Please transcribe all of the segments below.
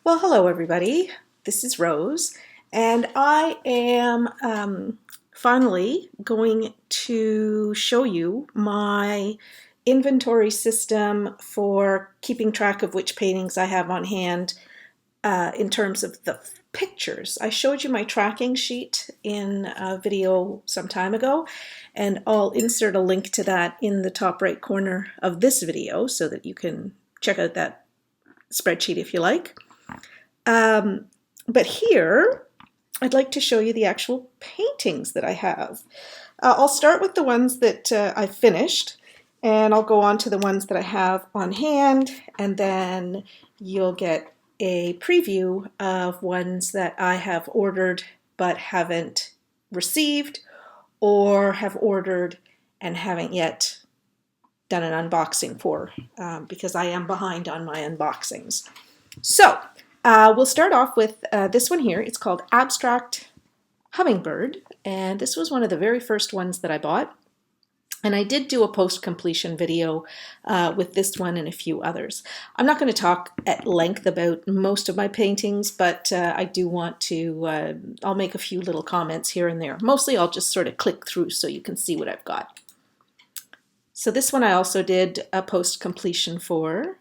Well, hello everybody. This is Rose, and I am finally going to show you my inventory system for keeping track of which paintings I have on hand in terms of the pictures. I showed you my tracking sheet in a video some time ago, and I'll insert a link to that in the top right corner of this video so that you can check out that spreadsheet if you like. But here, I'd like to show you the actual paintings that I have. I'll start with the ones that I've finished, and I'll go on to the ones that I have on hand, and then you'll get a preview of ones that I have ordered but haven't received, or have ordered and haven't yet done an unboxing for, because I am behind on my unboxings. So, we'll start off with this one here. It's called Abstract Hummingbird, and this was one of the very first ones that I bought. And I did do a post-completion video with this one and a few others. I'm not going to talk at length about most of my paintings, but I do want to, I'll make a few little comments here and there. Mostly I'll just sort of click through so you can see what I've got. So this one I also did a post-completion for.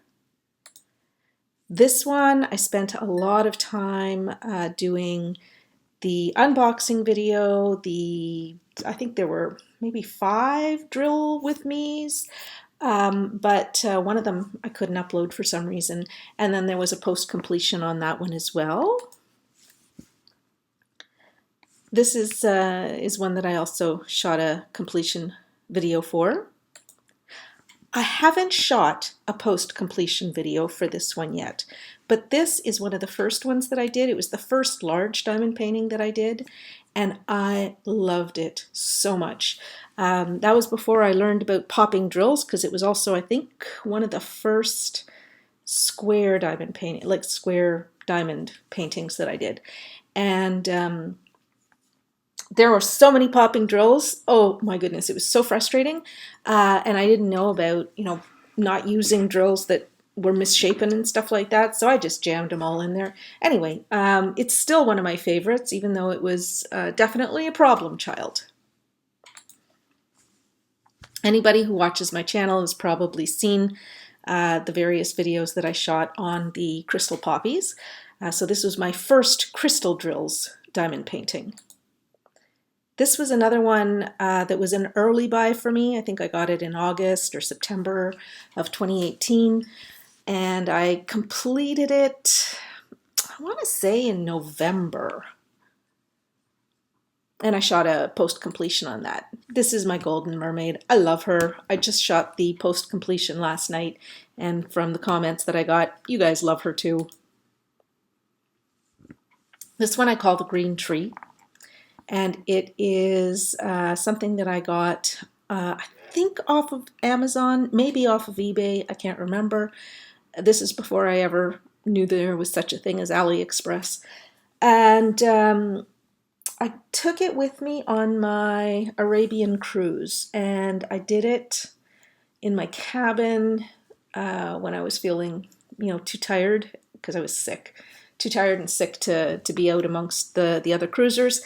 This one, I spent a lot of time doing the unboxing video. I think there were maybe 5 drill with me's, but one of them I couldn't upload for some reason. And then there was a post-completion on that one as well. This is one that I also shot a completion video for. I haven't shot a post-completion video for this one yet, but this is one of the first ones that I did. It was the first large diamond painting that I did, and I loved it so much. That was before I learned about popping drills, because it was also, I think, one of the first square diamond painting, like square diamond paintings that I did. And there were so many popping drills. Oh my goodness, it was so frustrating. And I didn't know about, not using drills that were misshapen and stuff like that. So I just jammed them all in there. Anyway, it's still one of my favorites, even though it was definitely a problem child. Anybody who watches my channel has probably seen the various videos that I shot on the crystal poppies. So this was my first crystal drills diamond painting. This was another one that was an early buy for me. I think I got it in August or September of 2018. And I completed it, I want to say in November. And I shot a post-completion on that. This is my Golden Mermaid. I love her. I just shot the post-completion last night. And from the comments that I got, you guys love her too. This one I call the Green Tree. And it is something that I got, I think off of Amazon, maybe off of eBay, I can't remember. This is before I ever knew there was such a thing as AliExpress. And I took it with me on my Arabian cruise, and I did it in my cabin when I was feeling, too tired, because I was sick. Too tired and sick to be out amongst the other cruisers.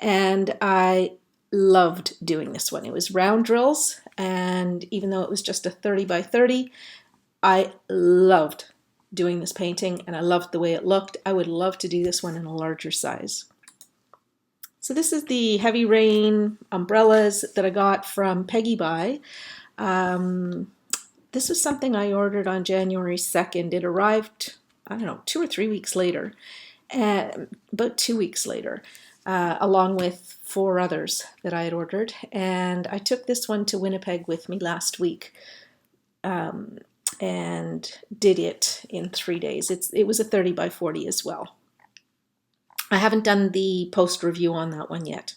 And I loved doing this one. It was round drills, and even though it was just a 30 by 30, I loved doing this painting, and I loved the way it looked. I would love to do this one in a larger size. So this is the heavy rain umbrellas that I got from Peggy Buy. This was something I ordered on January 2nd. It arrived, I don't know, 2 or 3 weeks later, about 2 weeks later. Along with 4 others that I had ordered. And I took this one to Winnipeg with me last week and did it in 3 days. It was a 30 by 40 as well. I haven't done the post review on that one yet.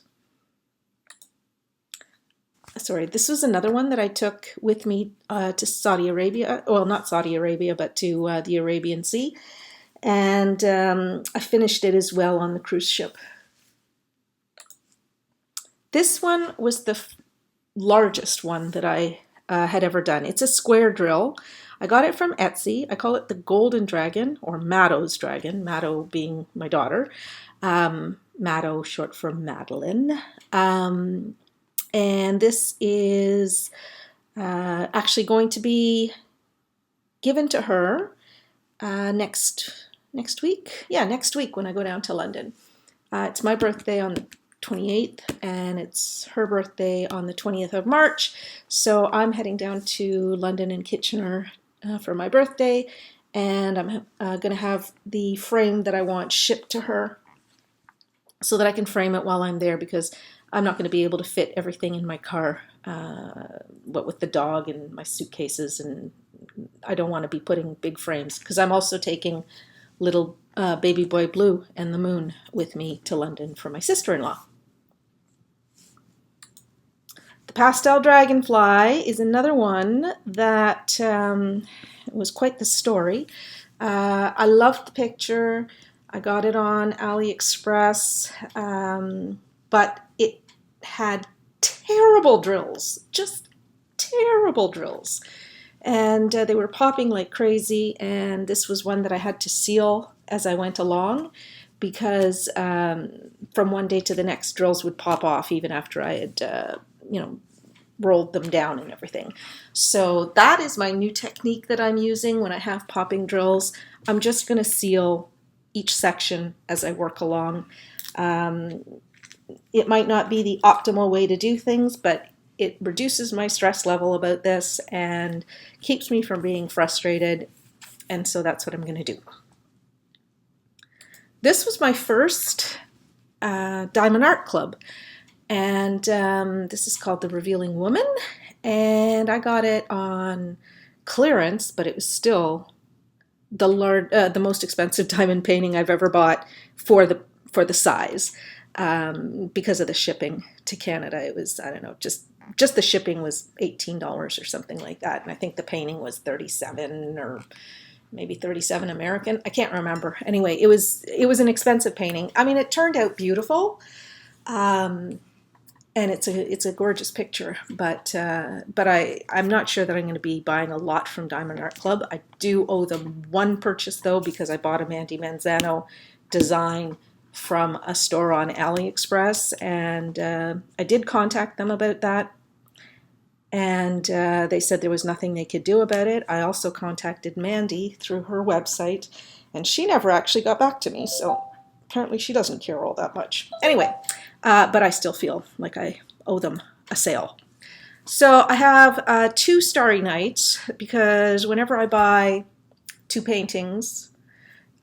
Sorry, this was another one that I took with me to Saudi Arabia. Well, not Saudi Arabia, but to the Arabian Sea. And I finished it as well on the cruise ship. This one was the largest one that I had ever done. It's a square drill. I got it from Etsy. I call it the Golden Dragon, or Mado's Dragon, Mado being my daughter. Mado, short for Madeline. And this is actually going to be given to her next week. Yeah, next week when I go down to London. It's my birthday on the 28th, and it's her birthday on the 20th of March. So I'm heading down to London and Kitchener for my birthday, and I'm going to have the frame that I want shipped to her so that I can frame it while I'm there, because I'm not going to be able to fit everything in my car, what with the dog and my suitcases, and I don't want to be putting big frames, because I'm also taking little baby boy Blue and the Moon with me to London for my sister-in-law. The Pastel Dragonfly is another one that was quite the story. I loved the picture. I got it on AliExpress, but it had terrible drills, just terrible drills. And they were popping like crazy, and this was one that I had to seal as I went along, because from one day to the next, drills would pop off even after I had, rolled them down and everything. So that is my new technique that I'm using when I have popping drills. I'm just going to seal each section as I work along. It might not be the optimal way to do things, but it reduces my stress level about this and keeps me from being frustrated, and so that's what I'm going to do. This was my first Diamond Art Club, and this is called The Revealing Woman, and I got it on clearance, but it was still the most expensive diamond painting I've ever bought for the size, because of the shipping to Canada. It was, I don't know, just the shipping was $18 or something like that, and I think the painting was $37 or maybe $37 American. I can't remember. Anyway, it was an expensive painting. I mean, it turned out beautiful, and it's a gorgeous picture. But I'm not sure that I'm going to be buying a lot from Diamond Art Club. I do owe them one purchase though, because I bought a Mandy Manzano design from a store on AliExpress, and I did contact them about that, and they said there was nothing they could do about it. I also contacted Mandy through her website, and she never actually got back to me, so apparently she doesn't care all that much. Anyway, but I still feel like I owe them a sale. So I have 2 Starry Nights, because whenever I buy 2 paintings,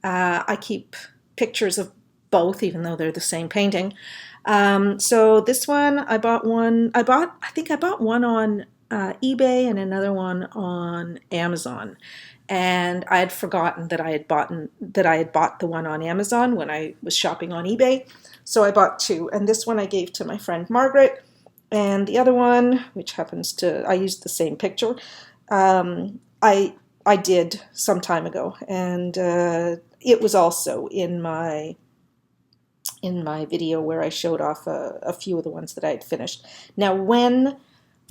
I keep pictures of both, even though they're the same painting. So this one, I think I bought one on eBay and another one on Amazon. And I had forgotten that I had bought the one on Amazon when I was shopping on eBay. So I bought 2. And this one I gave to my friend Margaret. And the other one, which I used the same picture, I did some time ago. And it was also in my video where I showed off a few of the ones that I had finished. Now, when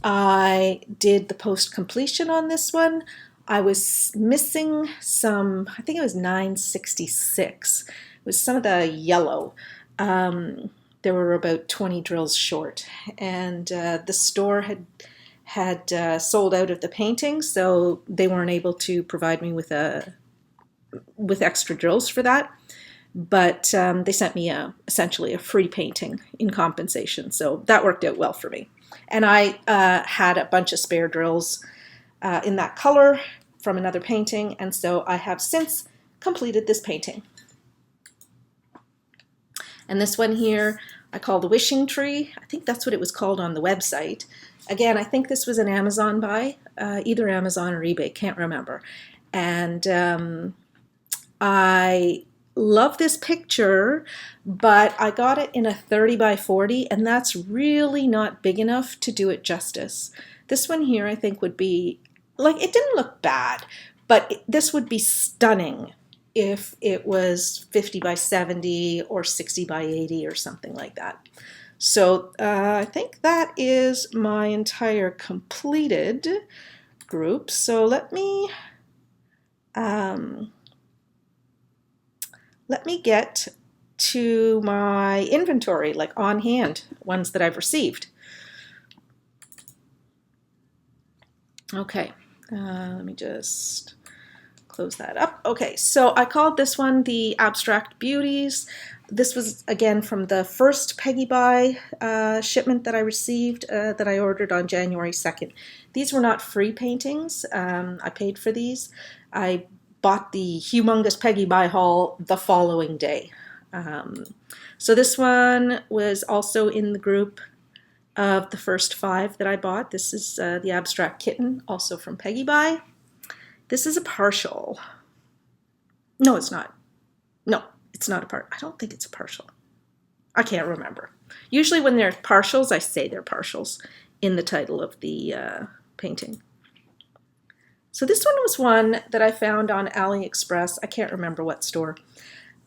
I did the post-completion on this one, I was missing some, I think it was 966. It was some of the yellow. There were about 20 drills short, and the store had sold out of the painting, so they weren't able to provide me with extra drills for that. But they sent me essentially a free painting in compensation, so that worked out well for me. And I had a bunch of spare drills in that color from another painting, and so I have since completed this painting. And this one here I call the Wishing Tree. I think that's what it was called on the website. Again, I think this was an Amazon buy, either Amazon or eBay, can't remember. And I love this picture, but I got it in a 30 by 40, and that's really not big enough to do it justice. This one here I think would be, like, it didn't look bad, but this would be stunning if it was 50 by 70 or 60 by 80 or something like that. So I think that is my entire completed group. So let me Let me get to my inventory, like on hand, ones that I've received. Okay, let me just close that up. Okay, so I called this one the Abstract Beauties. This was, again, from the first Peggy Buy shipment that I received that I ordered on January 2nd. These were not free paintings. I paid for these. I bought the humongous Peggy Buy haul the following day. So this one was also in the group of the first 5 that I bought. This is the Abstract Kitten, also from Peggy Buy. This is a partial. No, it's not. No, it's not a part. I don't think it's a partial. I can't remember. Usually when they're partials, I say they're partials in the title of the painting. So this one was one that I found on AliExpress. I can't remember what store.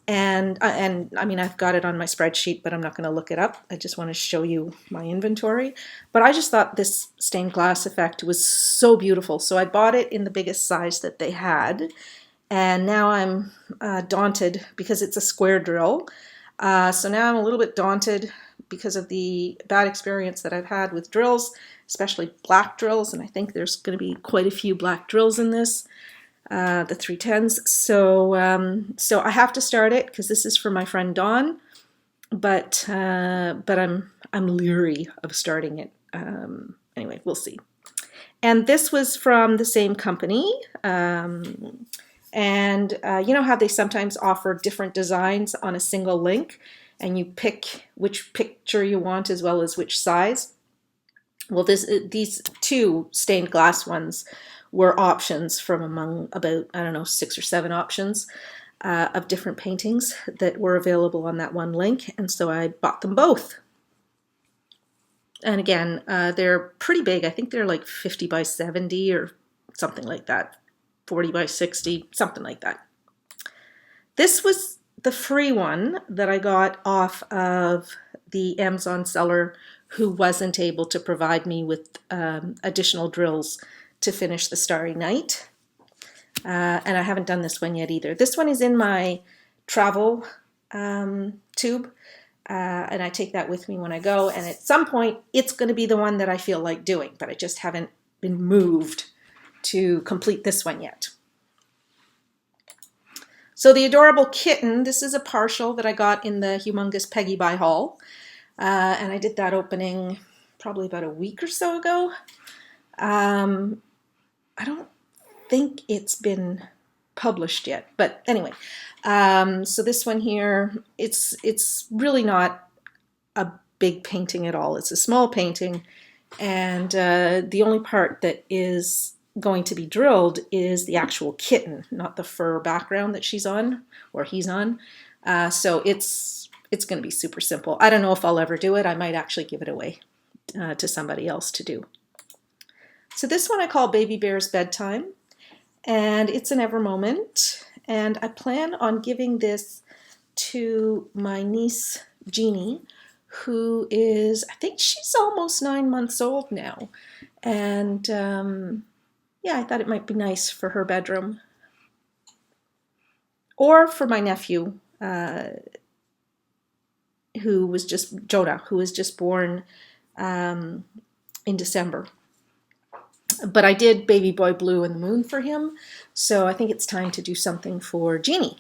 And I mean, I've got it on my spreadsheet, but I'm not going to look it up. I just want to show you my inventory. But I just thought this stained glass effect was so beautiful. So I bought it in the biggest size that they had. And now I'm daunted because it's a square drill. So now I'm a little bit daunted because of the bad experience that I've had with drills, especially black drills. And I think there's going to be quite a few black drills in this. The 310s. So I have to start it because this is for my friend Dawn, but I'm leery of starting it. Anyway, we'll see. And this was from the same company. And you know how they sometimes offer different designs on a single link, and you pick which picture you want as well as which size. Well, these 2 stained glass ones were options from among about, I don't know, 6 or 7 options of different paintings that were available on that one link, and so I bought them both. And again, they're pretty big. I think they're like 50 by 70 or something like that, 40 by 60, something like that. This was the free one that I got off of the Amazon seller who wasn't able to provide me with additional drills to finish the Starry Night. And I haven't done this one yet either. This one is in my travel tube, and I take that with me when I go. And at some point, it's going to be the one that I feel like doing, but I just haven't been moved to complete this one yet. So the Adorable Kitten, this is a partial that I got in the humongous Peggy Buy haul. And I did that opening probably about a week or so ago. I don't think it's been published yet, but anyway. So this one here, it's really not a big painting at all. It's a small painting, and the only part that is going to be drilled is the actual kitten, not the fur background that she's on or he's on. So it's going to be super simple. I don't know if I'll ever do it. I might actually give it away to somebody else to do. So this one I call Baby Bear's Bedtime, and it's an ever moment, and I plan on giving this to my niece Jeannie, who is, I think she's almost 9 months old now, and yeah, I thought it might be nice for her bedroom, or for my nephew, who was just, Jonah, who was just born in December. But I did Baby Boy Blue and the Moon for him, so I think it's time to do something for Jeannie.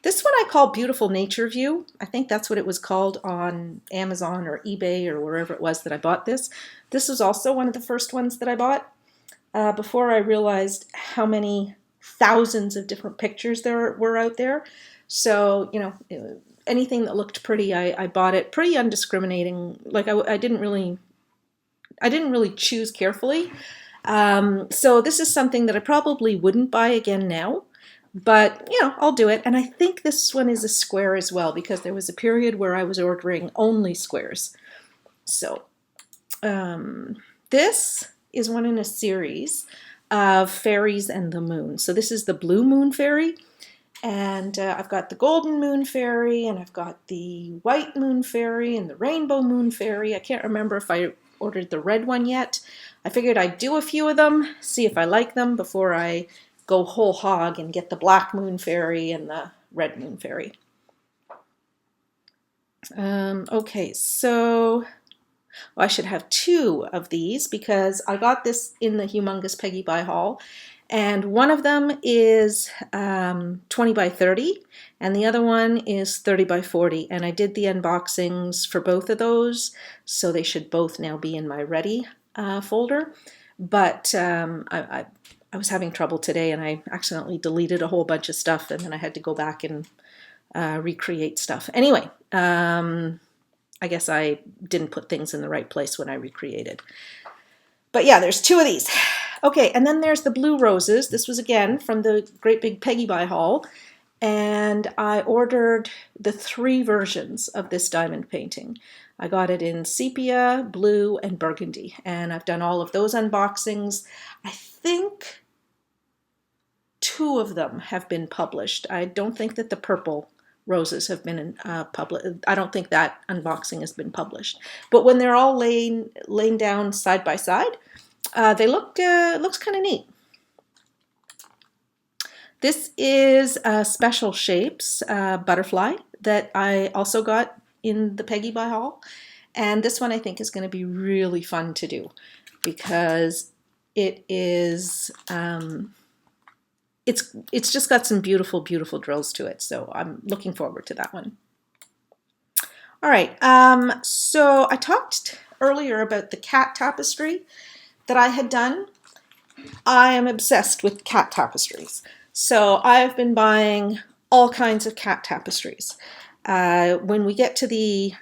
This one I call Beautiful Nature View. I think that's what it was called on Amazon or eBay or wherever it was that I bought this. This was also one of the first ones that I bought before I realized how many thousands of different pictures there were out there. So, you know, anything that looked pretty, I bought it pretty undiscriminating. Like I didn't really choose carefully. So this is something that I probably wouldn't buy again now, but you know, I'll do it. And I think this one is a square as well, because there was a period where I was ordering only squares. So this is one in a series of Fairies and the Moon. So this is the Blue Moon Fairy, and I've got the Golden Moon Fairy, and I've got the White Moon Fairy and the Rainbow Moon Fairy. I can't remember if I ordered the red one yet. I figured I'd do a few of them, see if I like them before I go whole hog and get the Black Moon Fairy and the Red Moon Fairy. Okay, so I should have 2 of these because I got this in the Humongous Peggy Buy haul, and one of them is 20 by 30 and the other one is 30 by 40, and I did the unboxings for both of those, so they should both now be in my ready folder. But I was having trouble today and I accidentally deleted a whole bunch of stuff, and then I had to go back and recreate stuff. Anyway, I guess I didn't put things in the right place when I recreated. But yeah, there's 2 of these. Okay, and then there's the blue roses. This was again from the Great Big Peggy Buy haul, and I ordered the 3 versions of this diamond painting. I got it in sepia, blue, and burgundy, and I've done all of those unboxings. I think 2 of them have been published. I don't think that the purple roses have been published. I don't think that unboxing has been published. But when they're all laying down side by side, they look looks kind of neat. This is Special Shapes butterfly that I also got in the Peggy Buy haul, and this one I think is going to be really fun to do because it is. It's just got some beautiful, beautiful drills to it, so I'm looking forward to that one. All right, so I talked earlier about the cat tapestry that I had done. I am obsessed with cat tapestries, so I've been buying all kinds of cat tapestries. When we get to the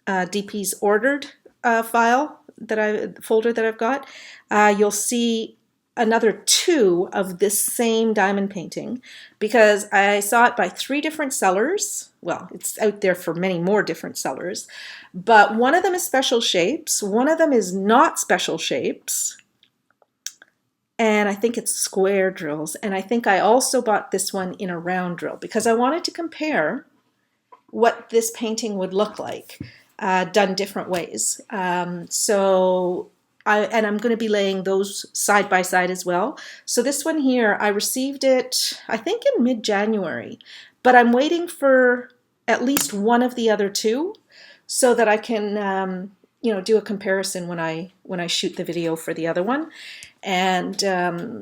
DP's ordered folder that I've got, you'll see another 2 of this same diamond painting because I saw it by 3 different sellers. Well, it's out there for many more different sellers, but one of them is Special Shapes, one of them is not Special Shapes, and I think it's square drills, and I think I also bought this one in a round drill because I wanted to compare what this painting would look like done different ways. And I'm going to be laying those side by side as well. So this one here, I received it, I think in mid-January, but I'm waiting for at least one of the other 2 so that I can, do a comparison when I shoot the video for the other one. And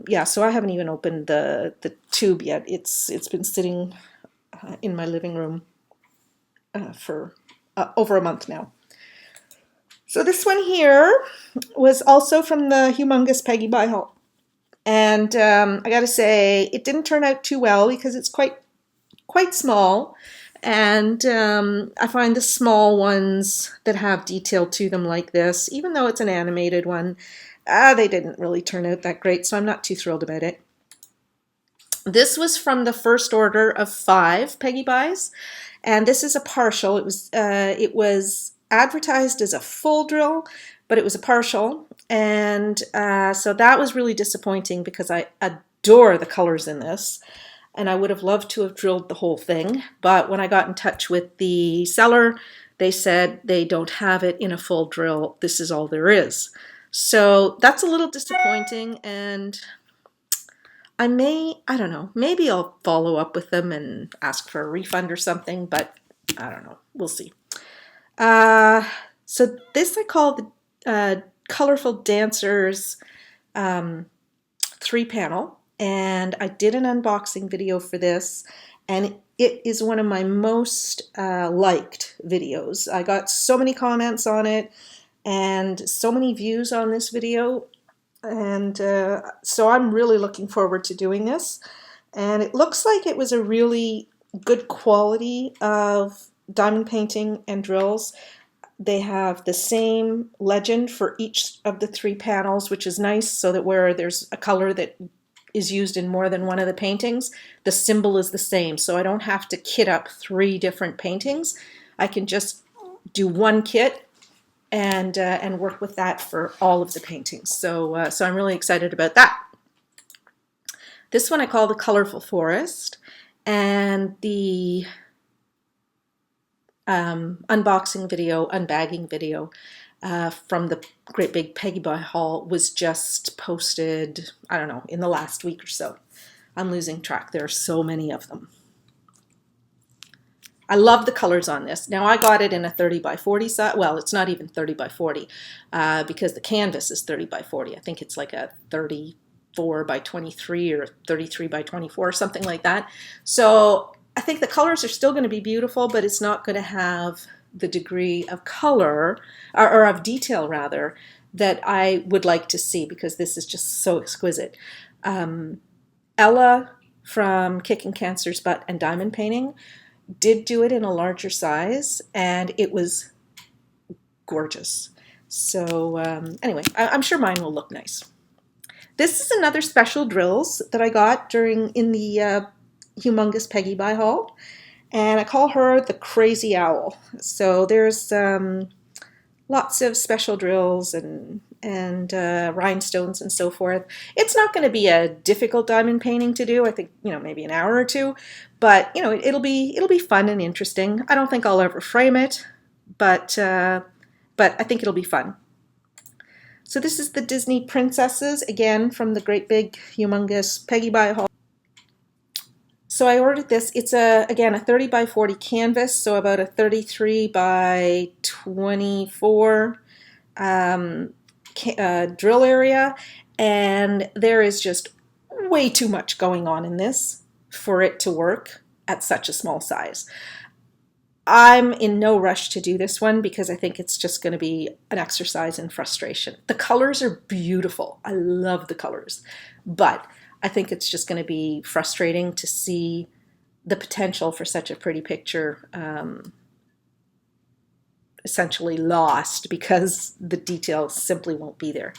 yeah, so I haven't even opened the tube yet. It's been sitting in my living room for over a month now. So this one here was also from the Humongous Peggy Buy haul. And I gotta say, it didn't turn out too well because it's quite small. And I find the small ones that have detail to them like this, even though it's an animated one, they didn't really turn out that great, so I'm not too thrilled about it. This was from the first order of 5 Peggy Buys, and this is a partial. It was advertised as a full drill, but it was a partial, and so that was really disappointing because I adore the colors in this, and I would have loved to have drilled the whole thing, but when I got in touch with the seller, they said they don't have it in a full drill. This is all there is. So that's a little disappointing, and I don't know, maybe I'll follow up with them and ask for a refund or something, but I don't know, we'll see. So this I call the Colorful Dancers 3-panel, and I did an unboxing video for this, and it is one of my most liked videos. I got so many comments on it and so many views on this video, and so I'm really looking forward to doing this. And it looks like it was a really good quality of diamond painting and drills. They have the same legend for each of the 3 panels, which is nice, so that where there's a color that is used in more than one of the paintings, the symbol is the same. So I don't have to kit up 3 different paintings. I can just do one kit and work with that for all of the paintings. So so I'm really excited about that. This one I call the Colorful Forest, and the unboxing video, unbagging video, from the Great Big Peggy Buy haul was just posted, I don't know, in the last week or so. I'm losing track. There are so many of them. I love the colors on this. Now I got it in a 30 by 40 size. Well, it's not even 30 by 40 because the canvas is 30 by 40. I think it's like a 34 by 23 or 33 by 24 or something like that. So I think the colors are still going to be beautiful, but it's not going to have the degree of color, or of detail rather, that I would like to see, because this is just so exquisite. Ella from Kicking Cancer's Butt and Diamond Painting did do it in a larger size, and it was gorgeous. So anyway, I'm sure mine will look nice. This is another special drills that I got in the Humongous Peggy Buy haul, and I call her the Crazy Owl. So there's lots of special drills and rhinestones and so forth. It's not going to be a difficult diamond painting to do. I think, maybe an hour or two, but it'll be fun and interesting. I don't think I'll ever frame it, but I think it'll be fun. So this is the Disney Princesses, again from the Great Big Humongous Peggy Buy haul. So I ordered this. It's again a 30 by 40 canvas, so about a 33 by 24 drill area, and there is just way too much going on in this for it to work at such a small size. I'm in no rush to do this one because I think it's just going to be an exercise in frustration. The colors are beautiful. I love the colors, but I think it's just going to be frustrating to see the potential for such a pretty picture essentially lost because the detail simply won't be there.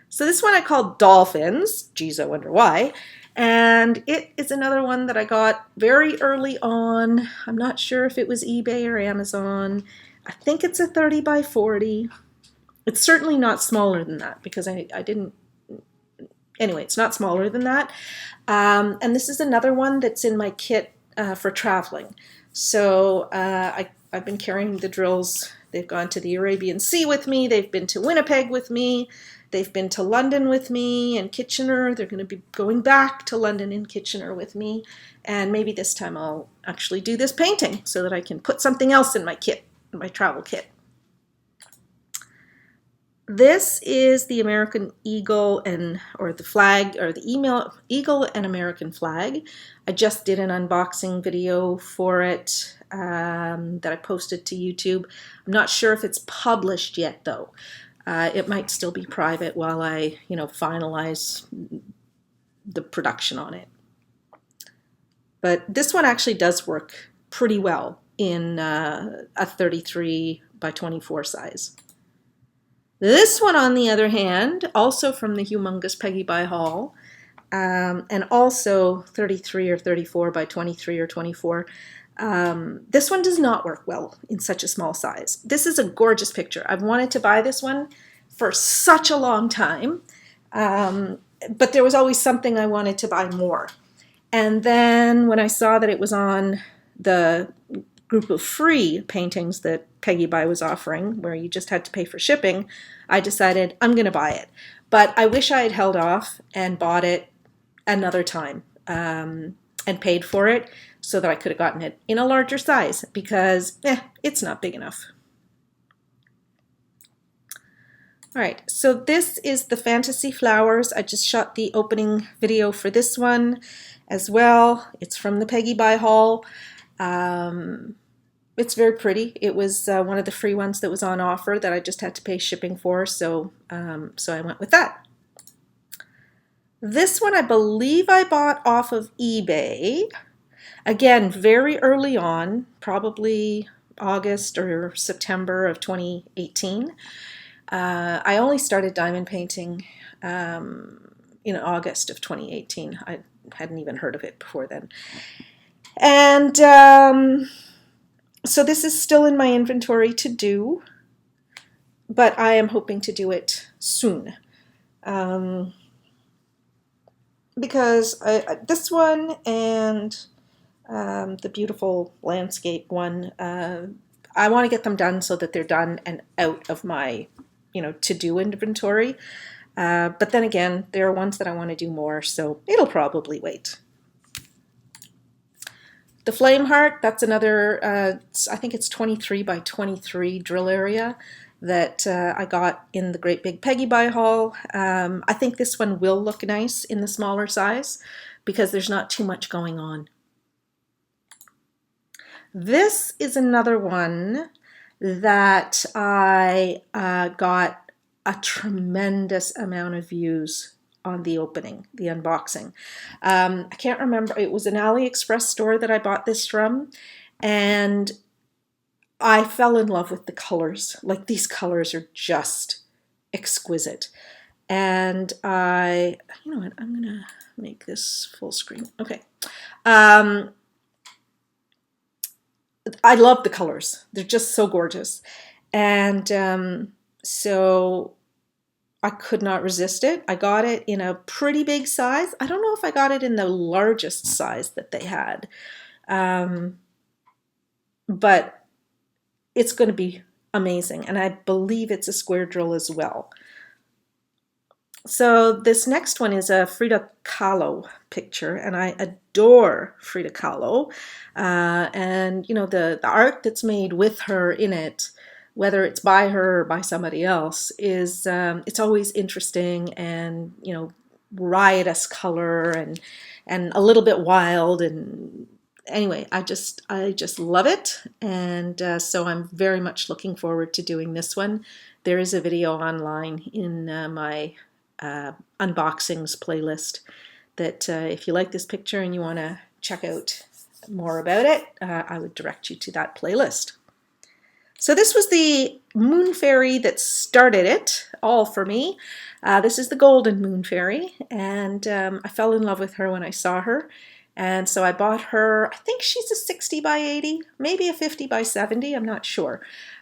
So this one I called Dolphins. Geez, I wonder why. And it is another one that I got very early on. I'm not sure if it was eBay or Amazon. I think it's a 30 by 40. It's certainly not smaller than that because I didn't. Anyway, it's not smaller than that. And this is another one that's in my kit for traveling. So I've been carrying the drills. They've gone to the Arabian Sea with me. They've been to Winnipeg with me. They've been to London with me and Kitchener. They're going to be going back to London and Kitchener with me. And maybe this time I'll actually do this painting so that I can put something else in my kit, in my travel kit. This is the American Eagle or the flag, or the Eagle and American flag. I just did an unboxing video for it that I posted to YouTube. I'm not sure if it's published yet though. It might still be private while I, finalize the production on it. But this one actually does work pretty well in a 33 by 24 size. This one, on the other hand, also from the Humongous Peggy Buy haul, and also 33 or 34 by 23 or 24. This one does not work well in such a small size. This is a gorgeous picture. I've wanted to buy this one for such a long time, but there was always something I wanted to buy more. And then when I saw that it was on the group of free paintings that Peggy Buy was offering, where you just had to pay for shipping, I decided I'm going to buy it. But I wish I had held off and bought it another time and paid for it so that I could have gotten it in a larger size, because it's not big enough. All right, so this is the Fantasy Flowers. I just shot the opening video for this one as well. It's from the Peggy Buy haul. It's very pretty. It was one of the free ones that was on offer that I just had to pay shipping for, so I went with that. This one I believe I bought off of eBay. Again, very early on, probably August or September of 2018. I only started diamond painting in August of 2018. I hadn't even heard of it before then. And so this is still in my inventory to do, but I am hoping to do it soon. Because this one and the beautiful landscape one, I want to get them done so that they're done and out of my, to-do inventory. But then again, there are ones that I want to do more, so it'll probably wait. The flame heart, that's another, I think it's 23 by 23 drill area that I got in the Great Big Peggy Buy haul. I think this one will look nice in the smaller size because there's not too much going on. This is another one that I got a tremendous amount of views on the opening, the unboxing. I can't remember, it was an AliExpress store that I bought this from, and I fell in love with the colors. Like, these colors are just exquisite. And you know what, I'm gonna make this full screen. Okay. I love the colors. They're just so gorgeous. And so I could not resist it. I got it in a pretty big size. I don't know if I got it in the largest size that they had. But it's going to be amazing. And I believe it's a square drill as well. So this next one is a Frida Kahlo picture, and I adore Frida Kahlo. And you know, the art that's made with her in it, whether it's by her or by somebody else, is it's always interesting and, you know, riotous color and a little bit wild. And anyway, I just love it. And so I'm very much looking forward to doing this one. There is a video online in my unboxings playlist that if you like this picture and you want to check out more about it, I would direct you to that playlist. So this was the moon fairy that started it all for me. This is the golden moon fairy, and I fell in love with her when I saw her. And so I bought her, I think she's a 60 by 80, maybe a 50 by 70, I'm not sure.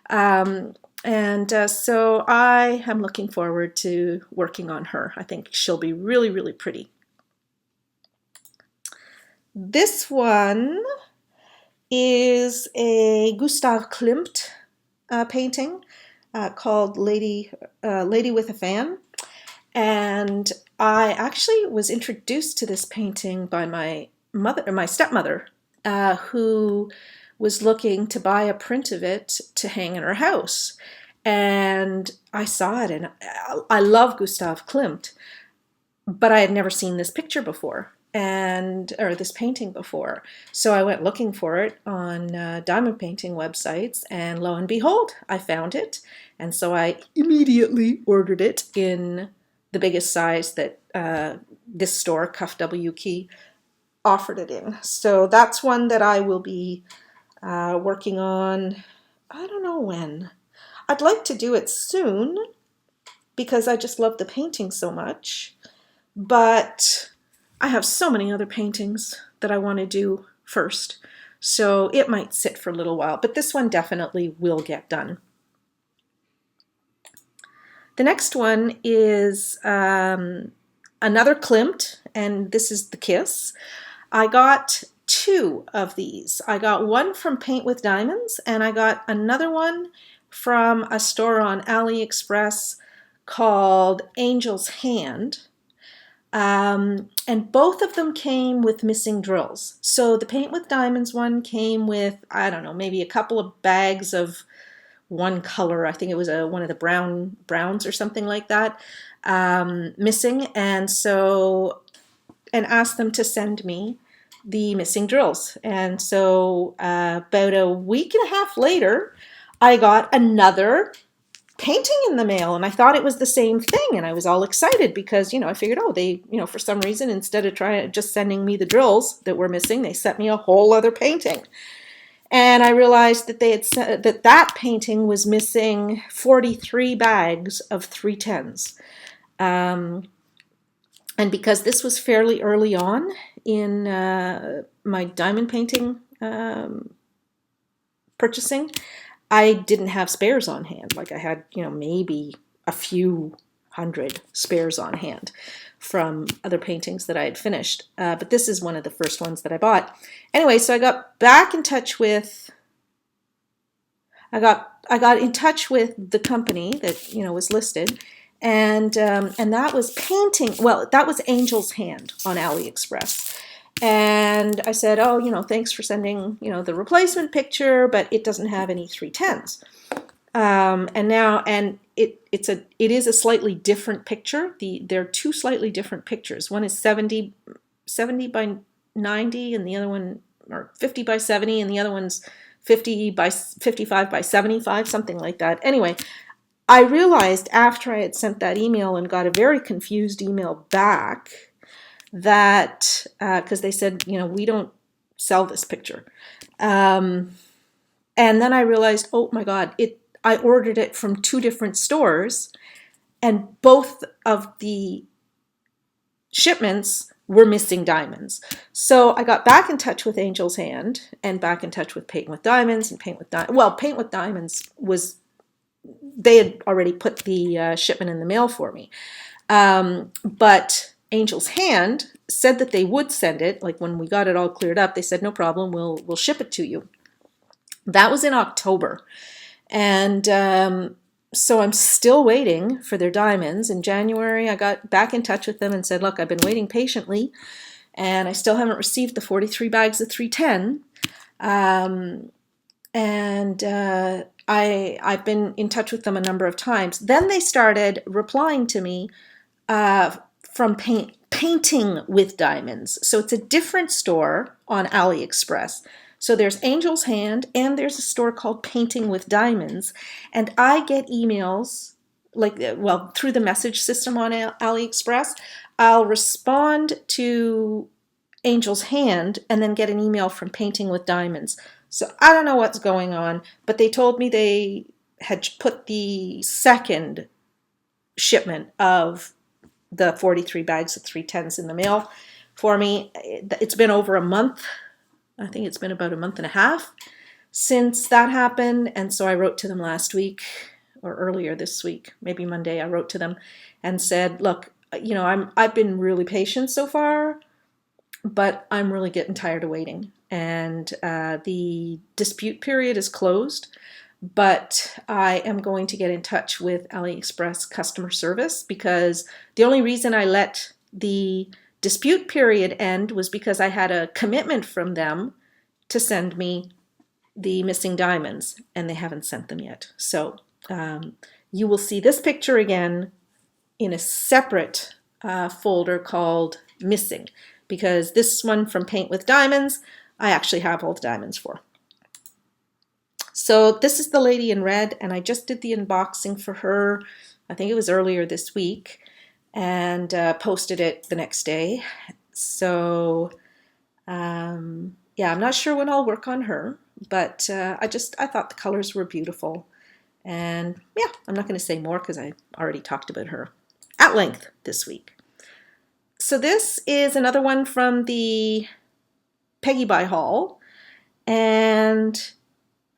So I am looking forward to working on her. I think she'll be really, really pretty. This one is a Gustav Klimt painting called Lady with a Fan. And I actually was introduced to this painting by my stepmother, who was looking to buy a print of it to hang in her house. And I saw it, and I love Gustav Klimt, but I had never seen this picture before, or this painting before. So I went looking for it on diamond painting websites, and lo and behold, I found it. And so I immediately ordered it in the biggest size that this store, Cuff W Key, offered it in. So that's one that I will be working on, I don't know when. I'd like to do it soon because I just love the painting so much, but I have so many other paintings that I want to do first, so it might sit for a little while, but this one definitely will get done. The next one is another Klimt, and this is the Kiss. I got two of these. I got one from Paint with Diamonds, and I got another one from a store on AliExpress called Angel's Hand. And both of them came with missing drills. So the Paint with Diamonds one came with, I don't know, maybe a couple of bags of one color. I think it was one of the browns or something like that, missing. And asked them to send me the missing drills. And so about a week and a half later, I got another painting in the mail, and I thought it was the same thing, and I was all excited because, you know, I figured, oh, they, you know, for some reason, instead of just sending me the drills that were missing, they sent me a whole other painting. And I realized that they had that painting was missing 43 bags of 310s. And because this was fairly early on in my diamond painting purchasing, I didn't have spares on hand. Like I had, you know, maybe a few hundred spares on hand from other paintings that I had finished. But this is one of the first ones that I bought. Anyway, so I got back in touch with I got in touch with the company that was listed, and that was painting. Well, that was Angel's Hand on AliExpress. And I said, oh, thanks for sending, the replacement picture, but it doesn't have any 310s. And it is a slightly different picture. They're two slightly different pictures. One is 70 by 90, and the other one, or 50 by 70, and the other one's 50 by 55 by 75, something like that. Anyway, I realized after I had sent that email and got a very confused email back that, because they said, we don't sell this picture. And then I realized, oh my God, I ordered it from two different stores, and both of the shipments were missing diamonds. So I got back in touch with Angel's Hand and back in touch with Paint with Diamonds, and Paint with Diamonds they had already put the shipment in the mail for me. But Angel's Hand said that they would send it. Like when we got it all cleared up, they said, no problem, we'll ship it to you. That was in October. And so I'm still waiting for their diamonds. In January, I got back in touch with them and said, look, I've been waiting patiently, and I still haven't received the 43 bags of 310. I've been in touch with them a number of times. Then they started replying to me from Painting with Diamonds. So it's a different store on AliExpress. So there's Angel's Hand, and there's a store called Painting with Diamonds. And I get emails, through the message system on AliExpress. I'll respond to Angel's Hand and then get an email from Painting with Diamonds. So I don't know what's going on, but they told me they had put the second shipment of the 43 bags of 310s in the mail for me. It's been over a month. I think it's been about a month and a half since that happened. And so I wrote to them last week, or earlier this week, maybe Monday. I wrote to them and said, look, I've been really patient so far, but I'm really getting tired of waiting. And the dispute period is closed, but I am going to get in touch with AliExpress customer service, because the only reason I let the dispute period end was because I had a commitment from them to send me the missing diamonds, and they haven't sent them yet. So you will see this picture again in a separate folder called Missing, because this one from Paint with Diamonds, I actually have all the diamonds for. So this is the lady in red, and I just did the unboxing for her. I think it was earlier this week, and posted it the next day. So yeah, I'm not sure when I'll work on her, but I thought the colors were beautiful. And yeah, I'm not going to say more because I already talked about her at length this week. So this is another one from the Peggy Buy haul, and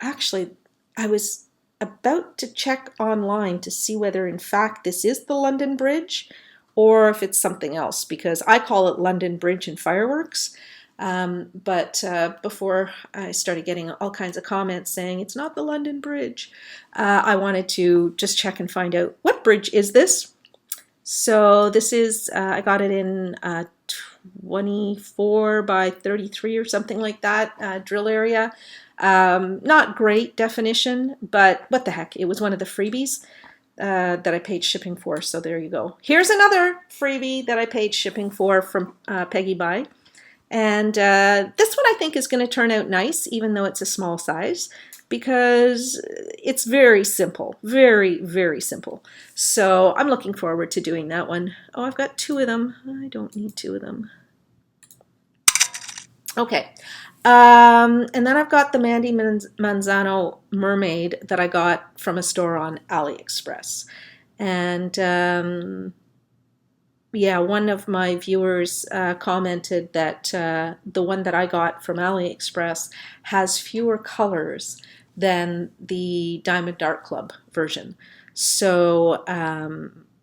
actually I was about to check online to see whether in fact this is the London Bridge or if it's something else, because I call it London Bridge and Fireworks. But before I started getting all kinds of comments saying it's not the London Bridge, I wanted to just check and find out what bridge is this. So this is, I got it in 24 by 33 or something like that, drill area. Not great definition, but what the heck, it was one of the freebies that I paid shipping for, so there you go. Here's another freebie that I paid shipping for from Peggy Buy. And this one I think is going to turn out nice, even though it's a small size, because it's very simple, very, very simple. So I'm looking forward to doing that one. Oh, I've got two of them. I don't need two of them. Okay. And then I've got the Mandy Manzano Mermaid that I got from a store on AliExpress. And yeah, one of my viewers commented that the one that I got from AliExpress has fewer colors than the Diamond Art Club version. So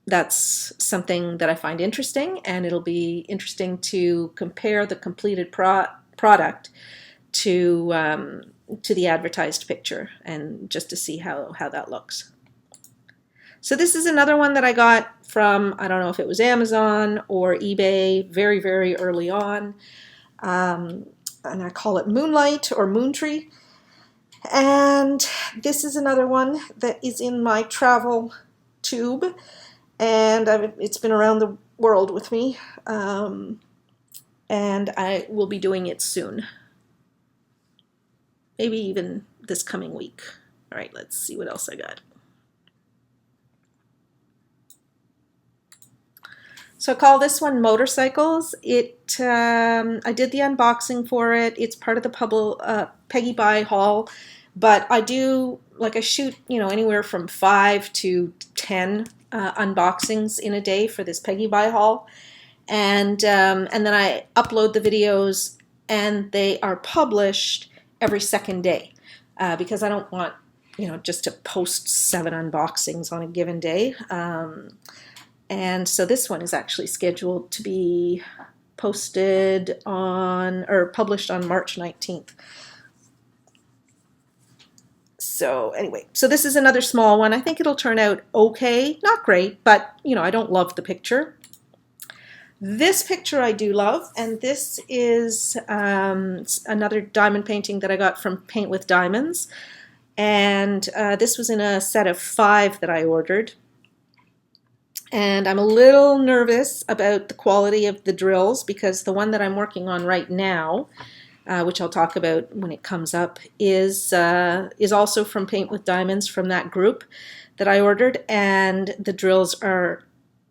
that's something that I find interesting, and it'll be interesting to compare the completed product to the advertised picture, and just to see how that looks. So this is another one that I got from, I don't know if it was Amazon or eBay, very, very early on. And I call it Moonlight or Moon Tree. And this is another one that is in my travel tube. And it's been around the world with me. And I will be doing it soon. Maybe even this coming week. All right, let's see what else I got. So I call this one Motorcycles. I did the unboxing for it. It's part of the Peggy Buy haul, but I shoot, anywhere from 5 to 10 unboxings in a day for this Peggy Buy haul, and then I upload the videos, and they are published every second day because I don't want, just to post 7 unboxings on a given day. And so this one is actually scheduled to be posted published on March 19th. So anyway, so this is another small one. I think it'll turn out okay. Not great, but I don't love the picture. This picture I do love, and this is another diamond painting that I got from Paint with Diamonds. And this was in a set of 5 that I ordered. And I'm a little nervous about the quality of the drills because the one that I'm working on right now, which I'll talk about when it comes up, is also from Paint with Diamonds, from that group that I ordered, and the drills are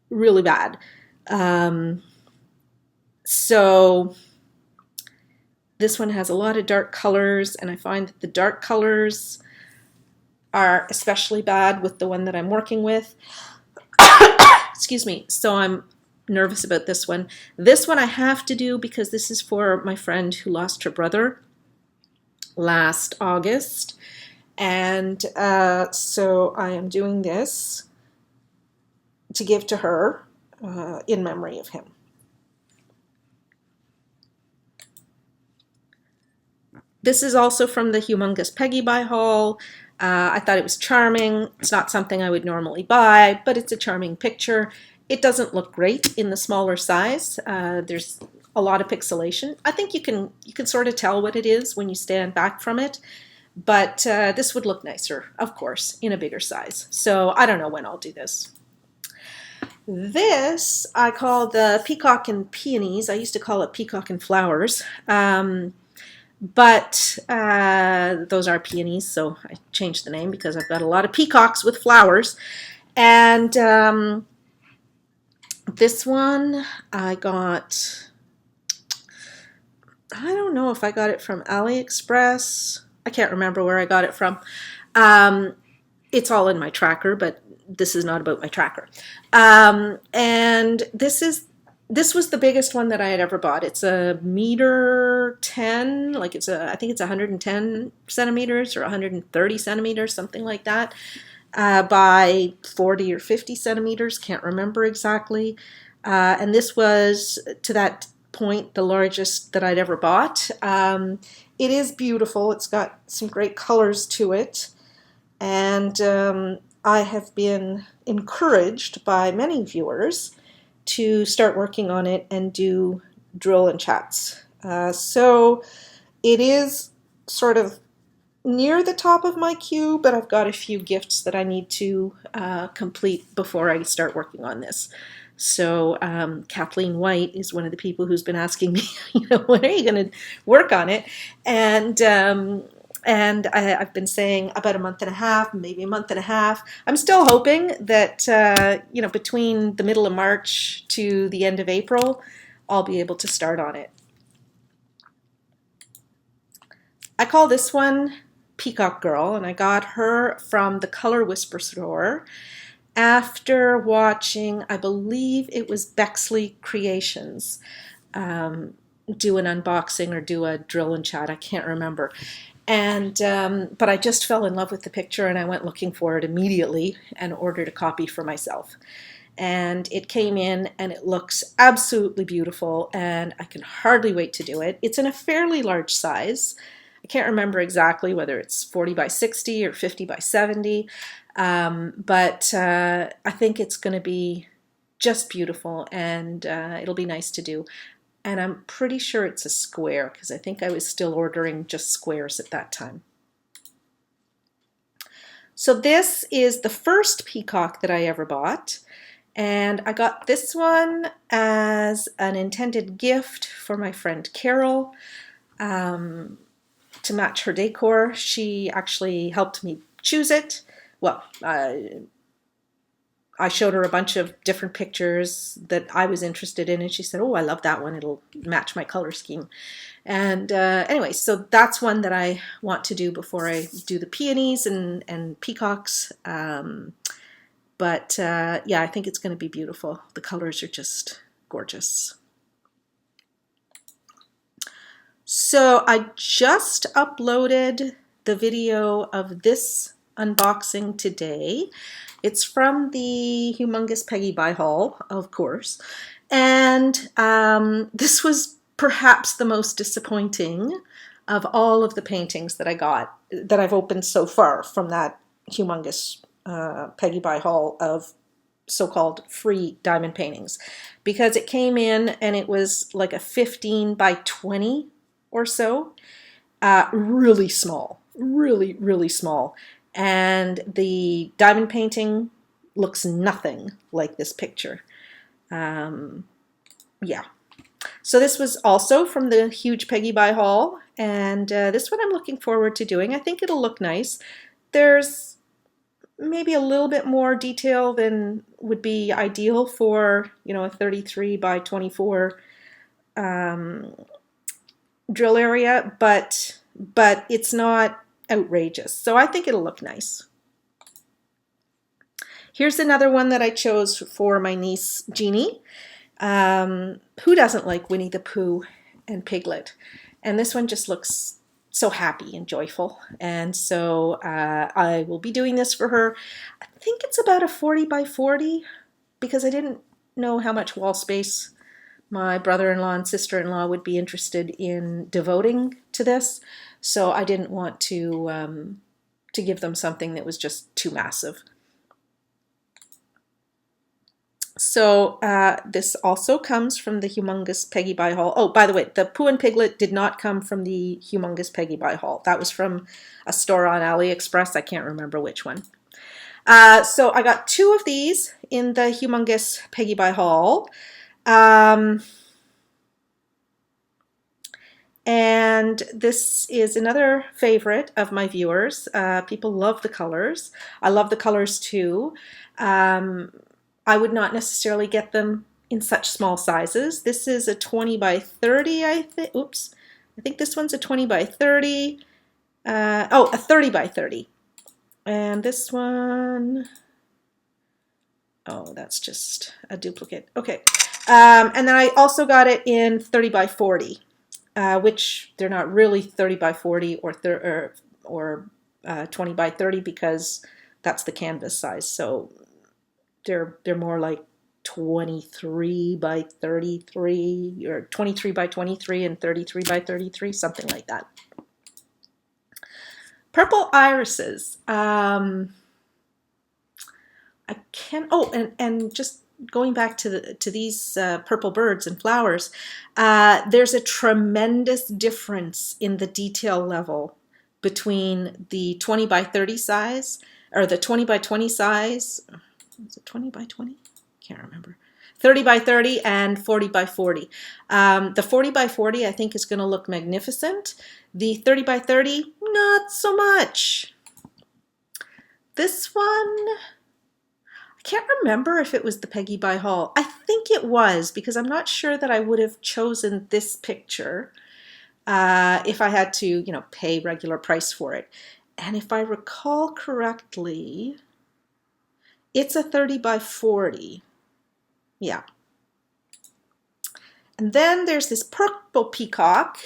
really bad. So this one has a lot of dark colors, and I find that the dark colors are especially bad with the one that I'm working with. Excuse me, so I'm nervous about this one. This one I have to do because this is for my friend who lost her brother last August. And so I am doing this to give to her in memory of him. This is also from the Humongous Peggy Buy haul. I thought it was charming. It's not something I would normally buy, but it's a charming picture. It doesn't look great in the smaller size. There's a lot of pixelation. I think you can sort of tell what it is when you stand back from it, but this would look nicer, of course, in a bigger size. So I don't know when I'll do this. This I call the Peacock and Peonies. I used to call it Peacock and Flowers. But those are peonies, so I changed the name because I've got a lot of peacocks with flowers. And this one I got, I don't know if I got it from AliExpress. I can't remember where I got it from. It's all in my tracker, but this is not about my tracker. And this was the biggest one that I had ever bought. It's a 1.10 m, I think it's 110 centimeters or 130 centimeters, something like that, by 40 or 50 centimeters, can't remember exactly. And this was, to that point, the largest that I'd ever bought. It is beautiful. It's got some great colors to it. And I have been encouraged by many viewers to start working on it and do drill and chats. So it is sort of near the top of my queue, but I've got a few gifts that I need to complete before I start working on this. So Kathleen White is one of the people who's been asking me, when are you going to work on it? And I've been saying about a month and a half, maybe a month and a half. I'm still hoping that, between the middle of March to the end of April, I'll be able to start on it. I call this one Peacock Girl, and I got her from the Color Whisper store after watching, I believe it was Bexley Creations, do an unboxing or do a drill and chat. I can't remember. And but I just fell in love with the picture, and I went looking for it immediately and ordered a copy for myself. and it came in and it looks absolutely beautiful, and I can hardly wait to do it. It's in a fairly large size. I can't remember exactly whether it's 40 by 60 or 50 by 70, but I think it's going to be just beautiful, and it'll be nice to do. And I'm pretty sure it's a square because I think I was still ordering just squares at that time. So this is the first peacock that I ever bought, and I got this one as an intended gift for my friend Carol to match her decor. She actually helped me choose it. Well, I showed her a bunch of different pictures that I was interested in, and she said, oh, I love that one. It'll match my color scheme. And anyway, so that's one that I want to do before I do the peonies and peacocks. But yeah, I think it's going to be beautiful. The colors are just gorgeous. So I just uploaded the video of this unboxing today. It's from the Humongous Peggy Buy haul, of course, and this was perhaps the most disappointing of all of the paintings that I got, that I've opened so far from that Humongous Peggy Buy haul of so-called free diamond paintings, because it came in and it was like a 15 by 20 or so, really small, really small. And the diamond painting looks nothing like this picture. Yeah. So this was also from the huge Peggy Buy haul, and this one I'm looking forward to doing. I think it'll look nice. There's maybe a little bit more detail than would be ideal for, you know, a 33 by 24 drill area, but it's not outrageous. So I think it'll look nice. Here's another one that I chose for my niece Jeannie. Who doesn't like Winnie the Pooh and Piglet? And this one just looks so happy and joyful. And so I will be doing this for her. I think it's about a 40 by 40 because I didn't know how much wall space my brother-in-law and sister-in-law would be interested in devoting to this. So I didn't want to give them something that was just too massive. So this also comes from the Humongous Peggy Buy haul. Oh, by the way, the Pooh and Piglet did not come from the Humongous Peggy Buy haul. That was from a store on AliExpress. I can't remember which one. So I got two of these in the Humongous Peggy Buy haul. And this is another favorite of my viewers. People love the colors. I love the colors too. I would not necessarily get them in such small sizes. This is a 20 by 30, I think. Oops. I think this one's a 20 by 30. Oh, a 30 by 30. And this one, oh, that's just a duplicate. Okay. And then I also got it in 30 by 40, which they're not really 30 by 40 or 20 by 30 because that's the canvas size. So they're more like 23 by 33 or 23 by 23 and 33 by 33, something like that. Purple irises. I can, oh, and just going back to these purple birds and flowers, there's a tremendous difference in the detail level between the 20 by 30 size, or the 20 by 20 size. Is it 20 by 20? Can't remember. 30 by 30 and 40 by 40. The 40 by 40 I think is going to look magnificent. The 30 by 30, not so much. This one, I can't remember if it was the Peggy Buy haul. I think it was, because I'm not sure that I would have chosen this picture if I had to, you know, pay regular price for it. And if I recall correctly, it's a 30 by 40. Yeah. And then there's this purple peacock,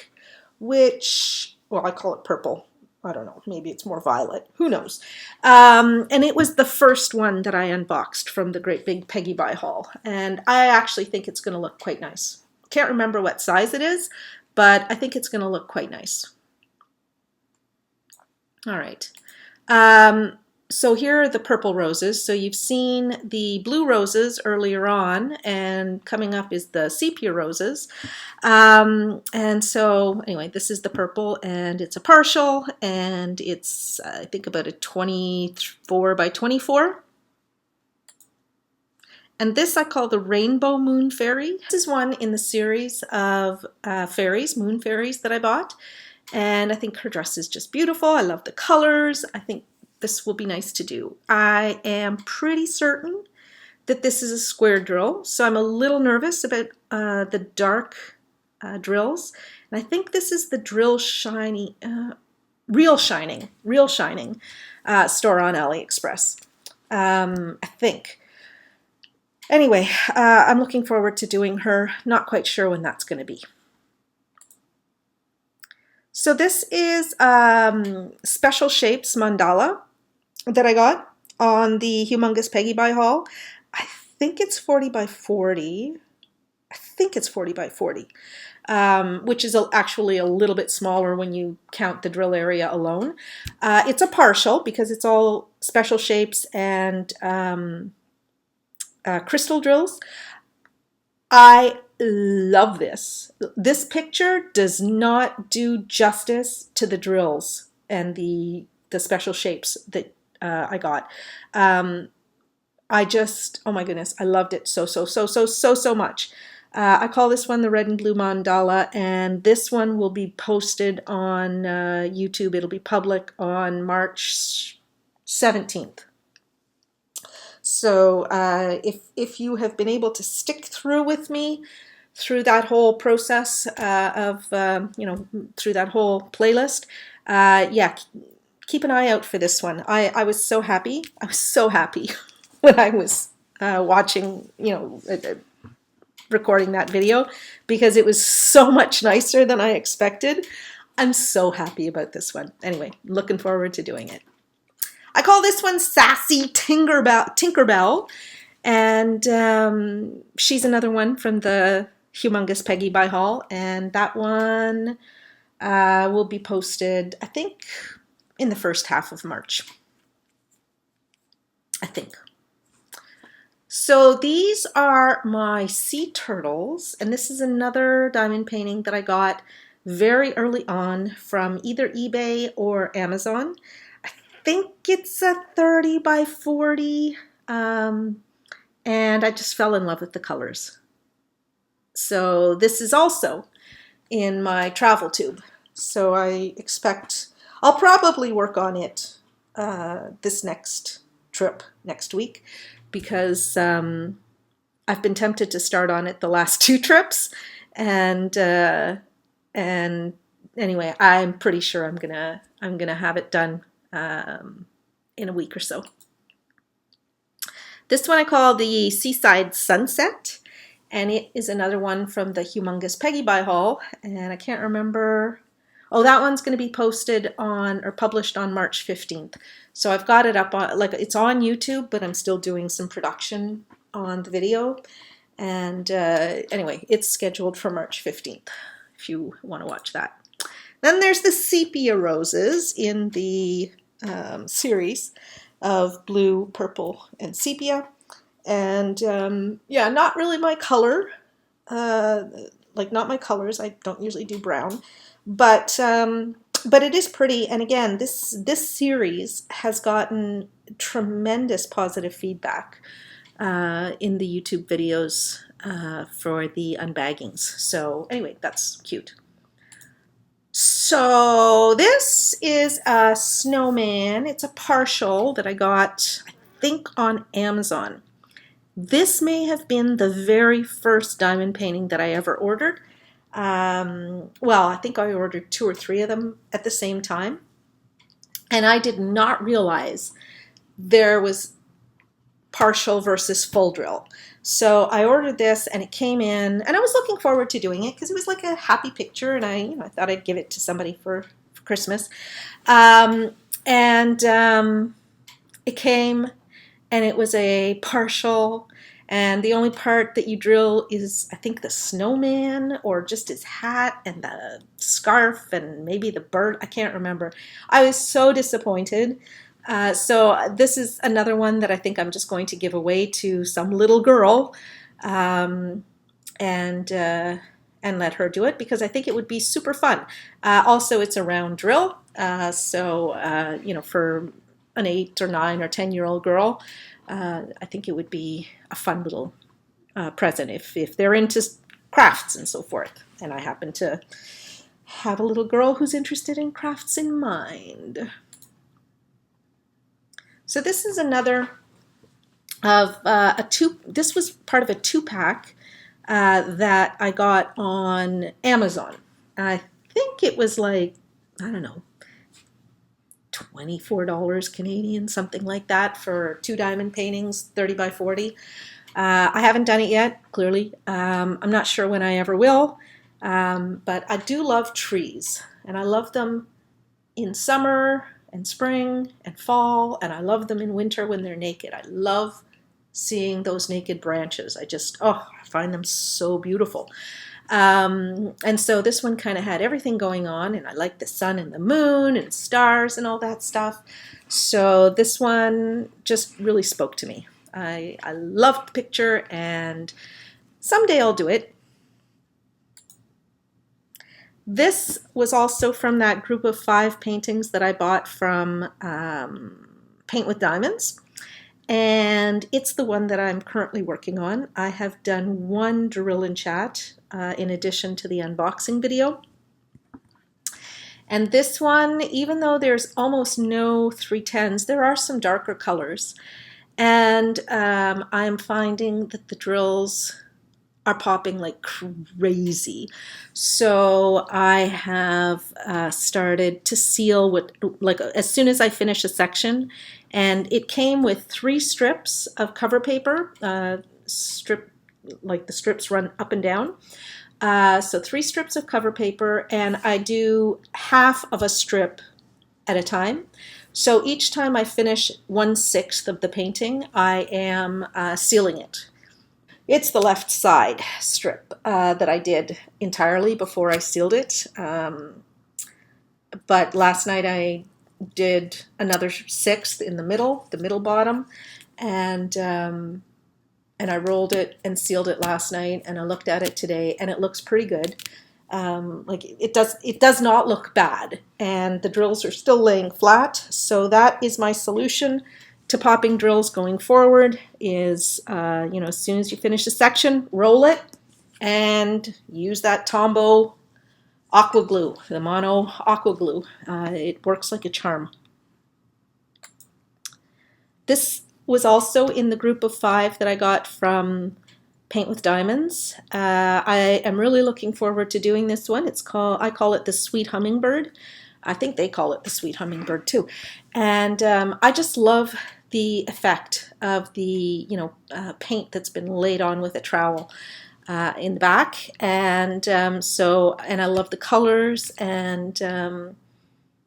which, well, I call it purple. I don't know, maybe it's more violet, who knows. And it was the first one that I unboxed from the Great Big Peggy Buy haul, and I actually think it's going to look quite nice. Can't remember what size it is, but I think it's going to look quite nice. All right. So here are the purple roses. So you've seen the blue roses earlier on, and coming up is the sepia roses. And so anyway, this is the purple, and it's a partial, and it's I think about a 24 by 24. And this I call the Rainbow Moon Fairy. This is one in the series of fairies, moon fairies that I bought. And I think her dress is just beautiful. I love the colors. I think this will be nice to do. I am pretty certain that this is a square drill, so I'm a little nervous about the dark drills. And I think this is the Drill Shiny, Real Shining store on AliExpress. I think. Anyway, I'm looking forward to doing her. Not quite sure when that's going to be. So this is Special Shapes Mandala that I got on the Humongous Peggy Buy haul. I think it's 40 by 40. I think it's 40 by 40, which is actually a little bit smaller when you count the drill area alone. It's a partial because it's all special shapes and crystal drills. I love this. This picture does not do justice to the drills and the special shapes that I got. I just, oh my goodness, I loved it so much. I call this one the Red and Blue Mandala, and this one will be posted on YouTube. It'll be public on March 17th. So if you have been able to stick through with me through that whole process of, through that whole playlist, yeah, keep an eye out for this one. I was so happy. I was so happy when I was watching, recording that video, because it was so much nicer than I expected. I'm so happy about this one. Anyway, looking forward to doing it. I call this one Sassy Tinkerbell, and she's another one from the Humongous Peggy Buy haul, and that one will be posted, I think, in the first half of March. I think. So these are my sea turtles, and this is another diamond painting that I got very early on from either eBay or Amazon. I think it's a 30 by 40, and I just fell in love with the colors. So this is also in my travel tube. So I expect I'll probably work on it this next trip next week, because I've been tempted to start on it the last 2 trips, and anyway, I'm pretty sure I'm gonna have it done in a week or so. This one I call the Seaside Sunset, and it is another one from the Humongous Peggy Buy haul, and I can't remember. Oh, that one's going to be posted on or published on March 15th. So I've got it up on, like, it's on YouTube, but I'm still doing some production on the video. And anyway, it's scheduled for March 15th if you want to watch that. Then there's the sepia roses in the series of blue, purple, and sepia. And yeah, not really my color, like not my colors. I don't usually do brown. But it is pretty, and again, this series has gotten tremendous positive feedback in the YouTube videos for the unbaggings. So anyway, that's cute. So this is a snowman. It's a partial that I got, I think, on Amazon. This may have been the very first diamond painting that I ever ordered. Well, I think I ordered 2 or 3 of them at the same time, and I did not realize there was partial versus full drill. So I ordered this, and it came in, and I was looking forward to doing it because it was like a happy picture, and I thought I'd give it to somebody for Christmas. Um, and it came, and it was a partial, and the only part that you drill is, I think, the snowman or just his hat and the scarf and maybe the bird. I can't remember. I was so disappointed. So this is another one that I think I'm just going to give away to some little girl, um, and and let her do it because I think it would be super fun. Also, it's a round drill, so you know, for an 8 or 9 or 10-year-old girl, I think it would be a fun little present if they're into crafts and so forth. And I happen to have a little girl who's interested in crafts in mind. So this is another of a two. This was part of a 2-pack that I got on Amazon. I think it was like, I don't know, $24 Canadian, something like that, for 2 diamond paintings, 30 by 40. I haven't done it yet, clearly. I'm not sure when I ever will, but I do love trees, and I love them in summer and spring and fall, and I love them in winter when they're naked. I love seeing those naked branches. I find them so beautiful. And so this one kind of had everything going on, and I like the sun and the moon and stars and all that stuff. So this one just really spoke to me. I loved the picture, and someday I'll do it. This was also from that group of 5 paintings that I bought from Paint with Diamonds. And it's the one that I'm currently working on. I have done 1 drill and chat in addition to the unboxing video. And this one, even though there's almost no 310s, there are some darker colors. And I'm finding that the drills are popping like crazy. So I have started to seal like as soon as I finish a section, and it came with 3 strips of cover paper, like the strips run up and down. So 3 strips of cover paper, and I do half of a strip at a time. So each time I finish 1/6 of the painting, I am sealing it. It's the left side strip that I did entirely before I sealed it. But last night I did another 1/6 in the middle bottom, and I rolled it and sealed it last night, and I looked at it today, and it looks pretty good. Like it does not look bad, and the drills are still laying flat. So that is my solution to popping drills going forward is, you know, as soon as you finish a section, roll it and use that Tombow aqua glue, the mono aqua glue. It works like a charm. This was also in the group of 5 that I got from Paint with Diamonds. I am really looking forward to doing this one. I call it the Sweet Hummingbird. I think they call it the Sweet Hummingbird too. And I just love the effect of the paint that's been laid on with a trowel in the back, and and I love the colors, and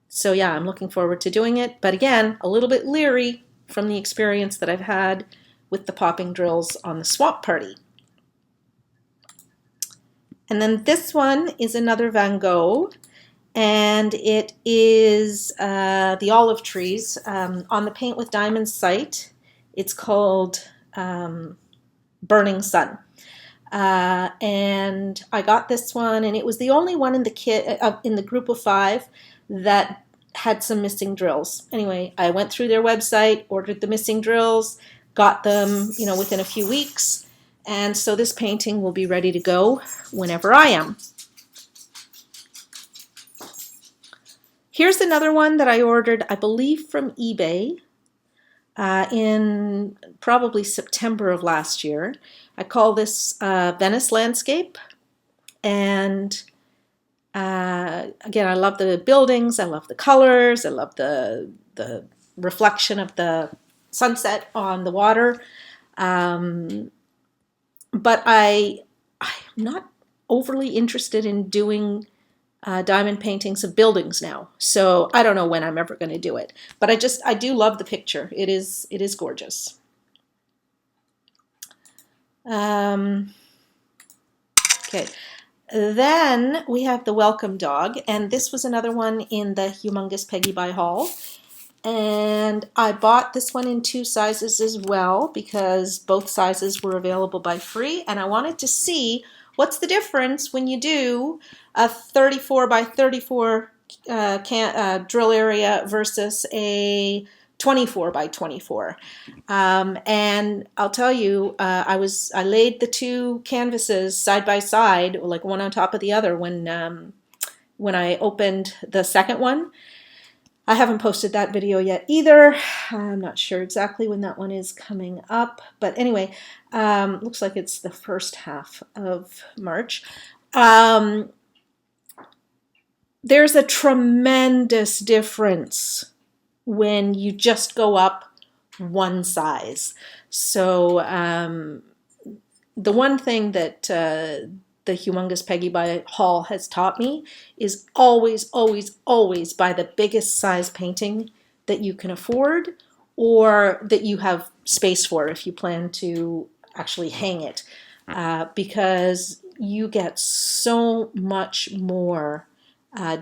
so yeah, I'm looking forward to doing it. But again, a little bit leery from the experience that I've had with the popping drills on the swamp party. And then this one is another Van Gogh, and it is the olive trees on the Paint with Diamonds site. It's called Burning Sun. And I got this one, and it was the only one in the kit in the group of 5 that had some missing drills. Anyway, I went through their website, ordered the missing drills, got them, within a few weeks, and so this painting will be ready to go whenever I am. Here's another one that I ordered, I believe, from eBay in probably September of last year. I call this Venice Landscape, and again, I love the buildings, I love the colors, I love the reflection of the sunset on the water, but I'm not overly interested in doing diamond paintings of buildings now. So I don't know when I'm ever going to do it, but I do love the picture. It is gorgeous. Okay. Then we have the welcome dog, and this was another one in the Humongous Peggy by Hall. And I bought this one in 2 sizes as well because both sizes were available by free, and I wanted to see what's the difference when you do a 34 by 34 drill area versus a 24 by 24. And I'll tell you, I laid the 2 canvases side by side, like one on top of the other, when I opened the second one. I haven't posted that video yet either. I'm not sure exactly when that one is coming up, but anyway, looks like it's the first half of March. There's a tremendous difference when you just go up one size. So the one thing that the Humongous Peggy by Hall has taught me is always, always, always buy the biggest size painting that you can afford or that you have space for if you plan to actually hang it, because you get so much more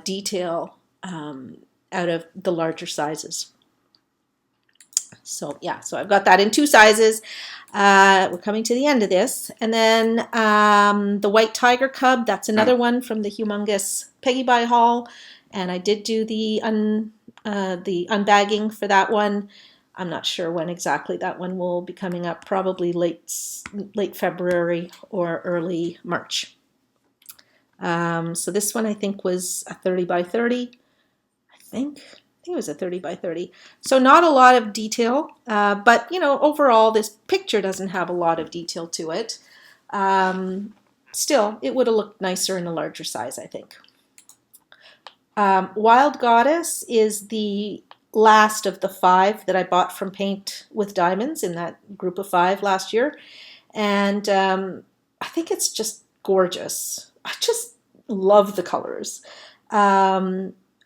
detail out of the larger sizes. So yeah, so I've got that in 2 sizes. We're coming to the end of this. And then the White Tiger Cub, that's another one from the Humongous Peggy by Hall. And I did do the unbagging for that one. I'm not sure when exactly that one will be coming up, probably late February or early March. So this one I think was a 30 by 30, I think it was a 30 by 30. So not a lot of detail, but you know, overall this picture doesn't have a lot of detail to it. Still, it would have looked nicer in a larger size, I think. Wild Goddess is the last of the 5 that I bought from Paint with Diamonds in that group of 5 last year. And I think it's just gorgeous. I just love the colors.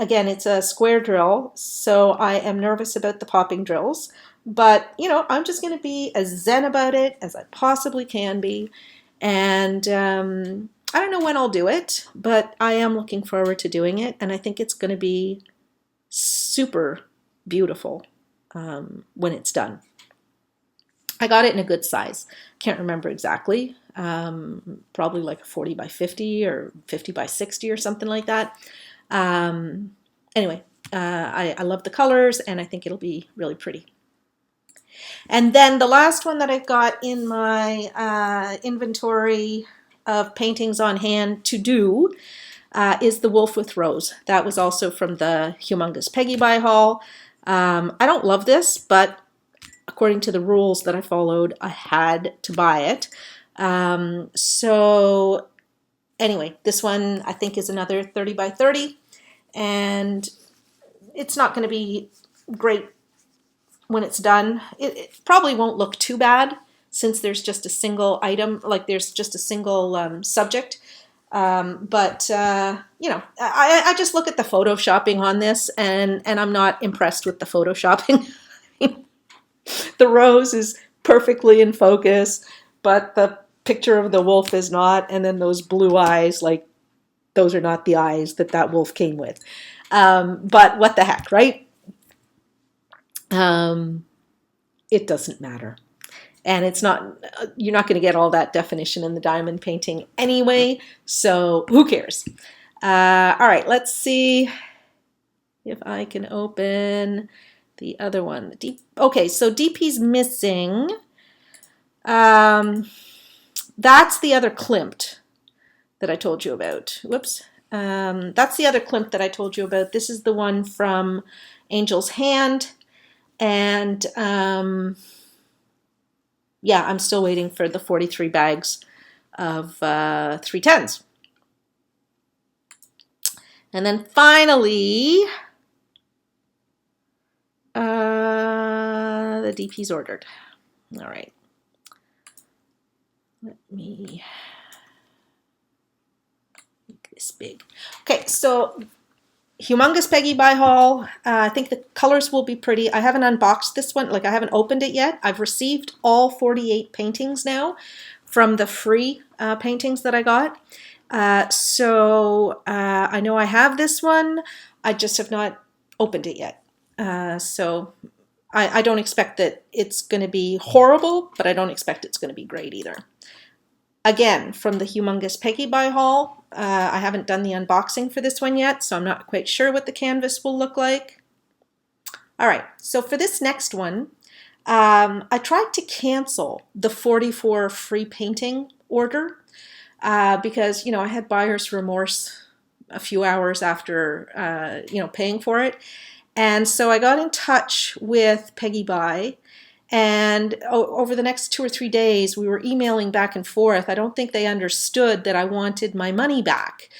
Again, it's a square drill, so I am nervous about the popping drills. But, you know, I'm just going to be as zen about it as I possibly can be. And I don't know when I'll do it, but I am looking forward to doing it. And I think it's going to be super beautiful when it's done. I got it in a good size. Can't remember exactly. Probably like 40 by 50 or 50 by 60 or something like that. Anyway, I love the colors and I think it'll be really pretty. And then the last one that I've got in my inventory of paintings on hand to do is the Wolf with Rose. That was also from the Humongous Peggy by Hall. I don't love this, but according to the rules that I followed, I had to buy it. So anyway, this one I think is another 30 by 30, and it's not going to be great when it's done. It probably won't look too bad since there's just a single item, like there's just a single subject. But you know, I just look at the photoshopping on this, and I'm not impressed with the photoshopping. The rose is perfectly in focus, but the picture of the wolf is not, and then those blue eyes, like those are not the eyes that wolf came with. But what the heck, right? It doesn't matter. And it's not, you're not going to get all that definition in the diamond painting anyway, so who cares? All right, let's see if I can open the other one. Okay, so DP's missing. That's the other Klimt that I told you about. Whoops. That's the other Klimt that I told you about. This is the one from Angel's Hand. And yeah, I'm still waiting for the 43 bags of 310s. And then finally, the DP's ordered. All right. Let me make this big. Okay, so humongous Peggy Buy haul. I think the colors will be pretty. I haven't unboxed this one, like I haven't opened it yet. I've received all 48 paintings now from the free paintings that I got. So I know I have this one. I just have not opened it yet. So I don't expect that it's going to be horrible, but I don't expect it's going to be great either. Again, from the humongous Peggy Buy haul, I haven't done the unboxing for this one yet, so I'm not quite sure what the canvas will look like. All right, so for this next one, I tried to cancel the 44 free painting order because, you know, I had buyer's remorse a few hours after, you know, paying for it. And so I got in touch with Peggy Buy, and over the next 2 or 3 days, we were emailing back and forth. I don't think they understood that I wanted my money back,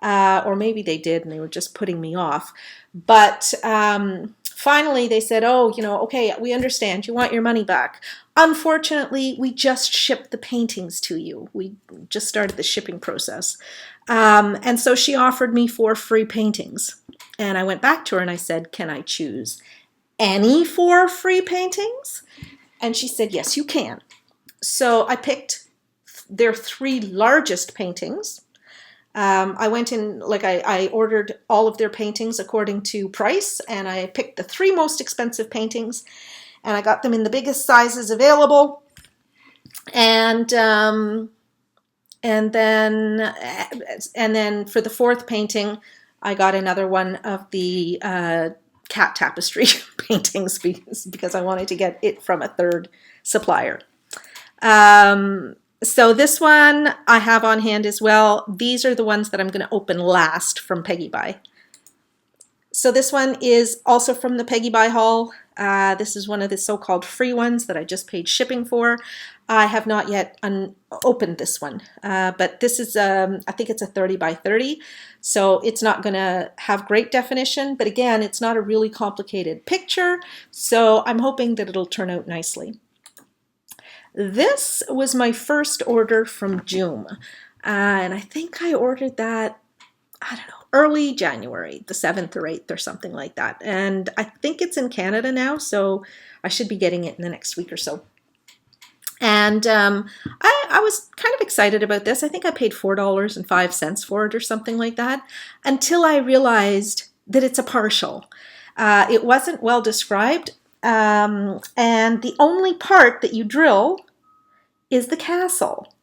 or maybe they did and they were just putting me off. But finally they said, oh, you know, okay, we understand, you want your money back. Unfortunately, we just shipped the paintings to you. We just started the shipping process. And so she offered me 4 free paintings. And I went back to her and I said, can I choose any 4 free paintings? And she said, yes, you can. So I picked their 3 largest paintings. I went in, like I ordered all of their paintings according to price, and I picked the 3 most expensive paintings, and I got them in the biggest sizes available. And then for the 4th painting, I got another one of the cat tapestry paintings because I wanted to get it from a 3rd supplier. So this one I have on hand as well. These are the ones that I'm going to open last from Peggy Buy. So this one is also from the Peggy Buy haul. This is one of the so-called free ones that I just paid shipping for. I have not yet opened this one, but this is, I think it's a 30 by 30, so it's not going to have great definition, but again, it's not a really complicated picture, so I'm hoping that it'll turn out nicely. This was my first order from Joom, and I think I ordered that, I don't know, early January, the 7th or 8th or something like that. And I think it's in Canada now, so I should be getting it in the next week or so. And I was kind of excited about this. I think I paid $4.05 for it or something like that, until I realized that it's a partial. It wasn't well described, and the only part that you drill is the castle.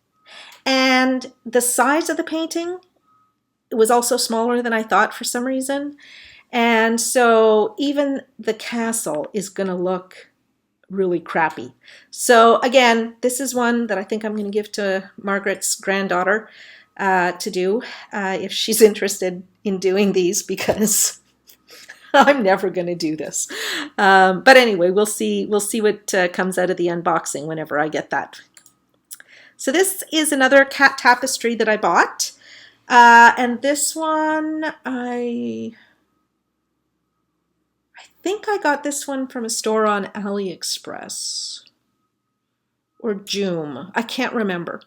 And the size of the painting, it was also smaller than I thought for some reason. And so even the castle is going to look really crappy. So again, this is one that I think I'm going to give to Margaret's granddaughter to do if she's interested in doing these, because I'm never going to do this. But anyway, we'll see what comes out of the unboxing whenever I get that. So this is another cat tapestry that I bought. And this one, I think I got this one from a store on AliExpress or Joom. I can't remember.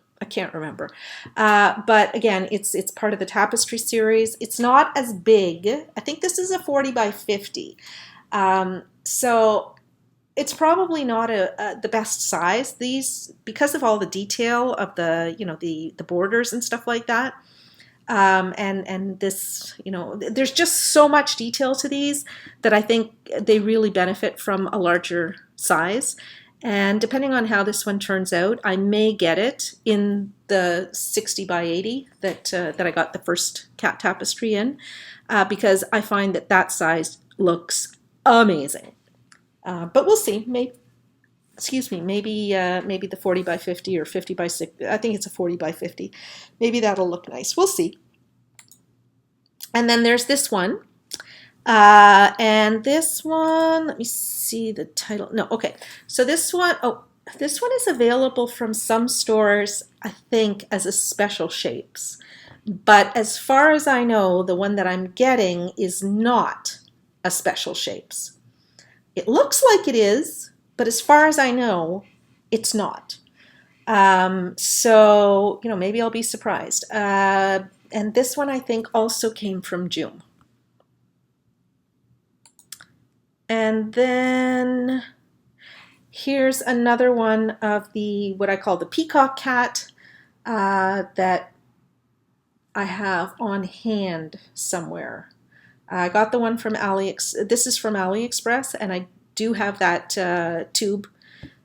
But again, it's part of the tapestry series. It's not as big. I think this is a 40 by 50. So it's probably not the best size. These, because of all the detail of the, you know, the borders and stuff like that. And this, you know, there's just so much detail to these that I think they really benefit from a larger size. And depending on how this one turns out, I may get it in the 60 by 80 that I got the first cat tapestry in, because I find that size looks amazing. But we'll see. Maybe the 40 by 50 or 50 by 60. I think it's a 40 by 50. Maybe that'll look nice. We'll see. And then there's this one. And this one, let me see the title. No, okay. So this one is available from some stores, I think, as a special shapes. But as far as I know, the one that I'm getting is not a special shapes. It looks like it is, but as far as I know, it's not. So, you know, maybe I'll be surprised. And this one I think also came from June. And then here's another one of the, what I call the peacock cat, that I have on hand somewhere. I got the one from this is from AliExpress, and I do have that tube,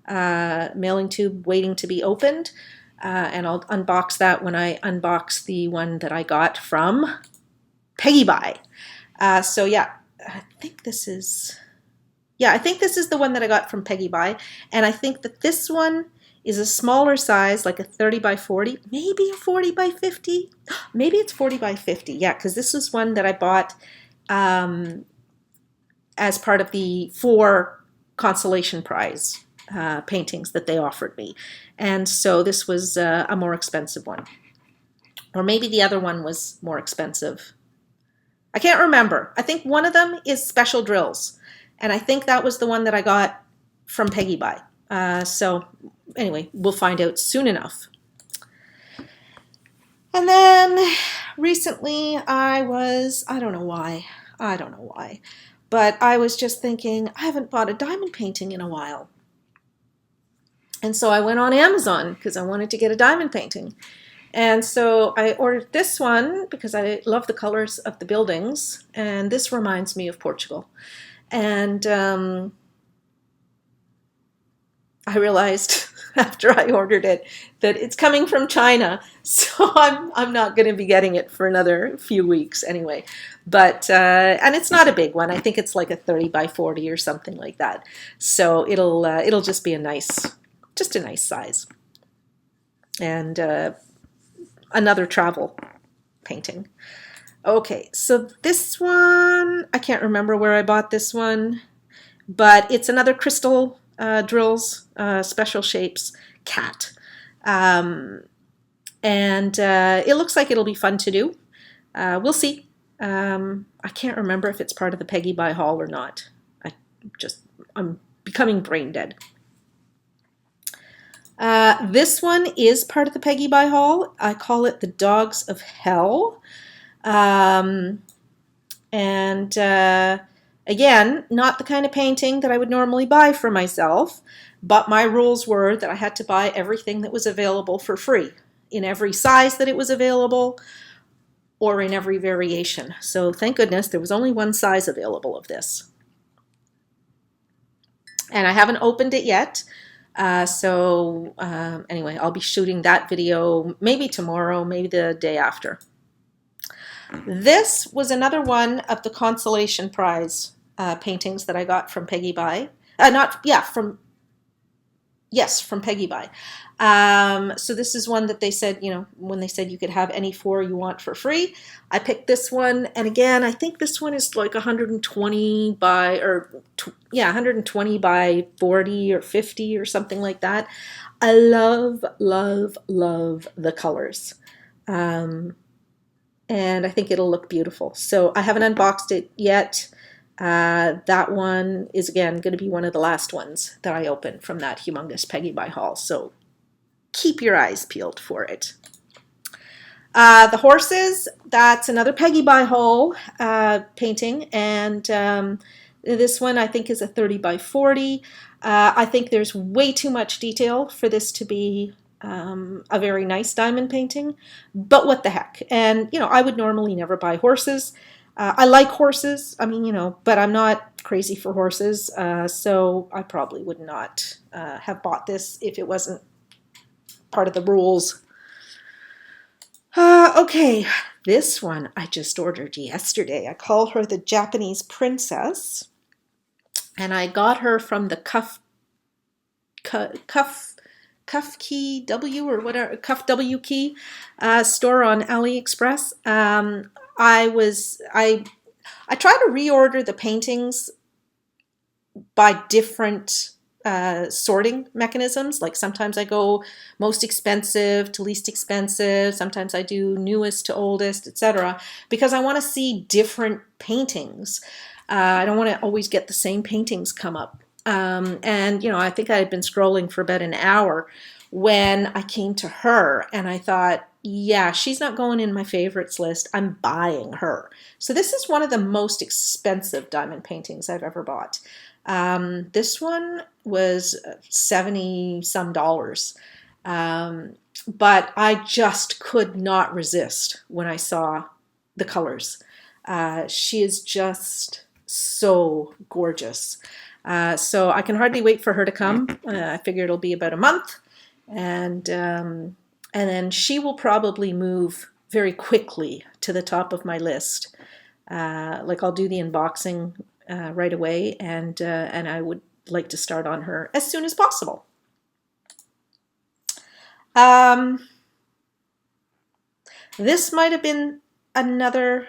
mailing tube waiting to be opened. And I'll unbox that when I unbox the one that I got from Peggy Buy. So yeah, I think this is, I think this is the one that I got from Peggy Buy. And I think that this one is a smaller size, like a 30 by 40, maybe a 40 by 50. Maybe it's 40 by 50. Yeah, because this was one that I bought as part of the 4 consolation prize paintings that they offered me. And so this was a more expensive one. Or maybe the other one was more expensive. I can't remember. I think one of them is Special Drills. And I think that was the one that I got from Peggy Buy. So anyway, we'll find out soon enough. And then recently I don't know why, but I was just thinking, I haven't bought a diamond painting in a while. And so I went on Amazon because I wanted to get a diamond painting. And so I ordered this one because I love the colors of the buildings, and this reminds me of Portugal. And I realized after I ordered it that it's coming from China, so I'm not going to be getting it for another few weeks anyway. But and it's not a big one. I think it's like a 30 by 40 or something like that. So it'll just be a nice size. And another travel painting. Okay, so this one, I can't remember where I bought this one, but it's another crystal drills, special shapes cat. And it looks like it'll be fun to do. We'll see. I can't remember if it's part of the Peggy Buy haul or not. I'm becoming brain dead. This one is part of the Peggy Buy haul. I call it the Dogs of Hell. Again, not the kind of painting that I would normally buy for myself, but my rules were that I had to buy everything that was available for free, in every size that it was available, or in every variation. So thank goodness there was only one size available of this. And I haven't opened it yet. Anyway, I'll be shooting that video maybe tomorrow, maybe the day after. This was another one of the consolation prize paintings that I got from Peggy Buy. From Peggy Buy. So this is one that they said, when they said you could have any 4 you want for free. I picked this one, and again, I think this one is like 120 by 40 or 50 or something like that. I love, love, love the colors. And I think it'll look beautiful. So I haven't unboxed it yet. That one is, again, going to be one of the last ones that I open from that humongous Peggy Buy haul. So keep your eyes peeled for it. The horses, that's another Peggy Buy haul painting. And this one I think is a 30 by 40. I think there's way too much detail for this to be a very nice diamond painting, but what the heck. And, I would normally never buy horses. I like horses, but I'm not crazy for horses, so I probably would not have bought this if it wasn't part of the rules. Okay, this one I just ordered yesterday. I call her the Japanese Princess, and I got her from the Cuff Key W or whatever, Cuff W Key store on AliExpress. I try to reorder the paintings by different sorting mechanisms. Like sometimes I go most expensive to least expensive. Sometimes I do newest to oldest, etc. Because I want to see different paintings. I don't want to always get the same paintings come up. And I think I had been scrolling for about an hour when I came to her, and I thought, yeah, she's not going in my favorites list. I'm buying her. So this is one of the most expensive diamond paintings I've ever bought. This one was 70 some dollars. But I just could not resist when I saw the colors. She is just so gorgeous. So I can hardly wait for her to come. I figure it'll be about a month, and then she will probably move very quickly to the top of my list. Like I'll do the unboxing right away, and I would like to start on her as soon as possible. This might have been another.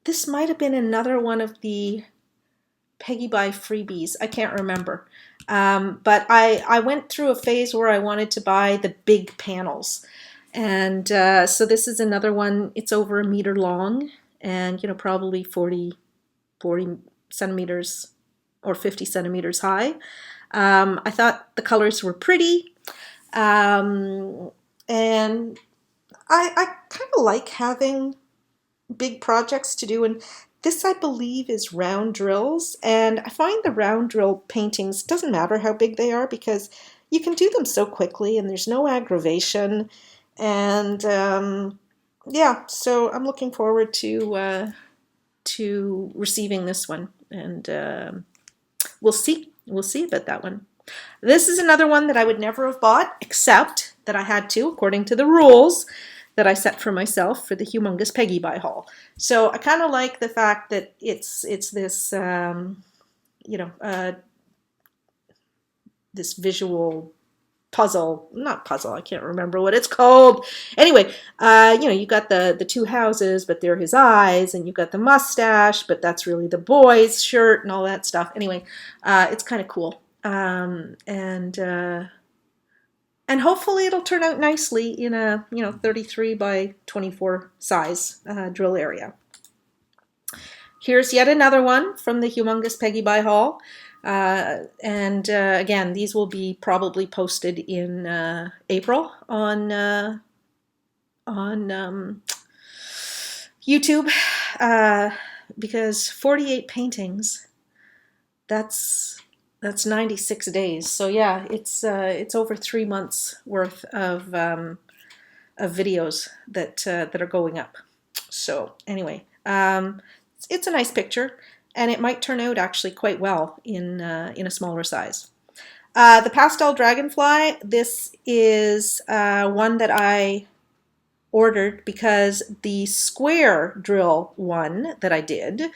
This might have been another one of the Peggy Buy freebies. I can't remember. But I went through a phase where I wanted to buy the big panels. And so this is another one. It's over 1 meter long and, probably 40 centimeters or 50 centimeters high. I thought the colors were pretty. And I kind of like having big projects to do, and this I believe is round drills, and I find the round drill paintings, doesn't matter how big they are, because you can do them so quickly and there's no aggravation, and yeah, so I'm looking forward to receiving this one, and we'll see about that one. This is another one that I would never have bought, except that I had to, according to the rules that I set for myself for the Humongous Peggy Buy haul. So I kind of like the fact that it's this, this visual puzzle, not puzzle, I can't remember what it's called. Anyway, you got the two houses, but they're his eyes, and you got the mustache, but that's really the boy's shirt and all that stuff. Anyway, it's kind of cool. And hopefully it'll turn out nicely in a 33 by 24 size drill area. Here's yet another one from the Humongous Peggy Buy haul. And again, these will be probably posted in April on YouTube, because 48 paintings, that's 96 days. So yeah, it's over 3 months worth of videos that are going up. So anyway, it's a nice picture, and it might turn out actually quite well in a smaller size. The Pastel Dragonfly. This is one that I ordered because the square drill one that I did.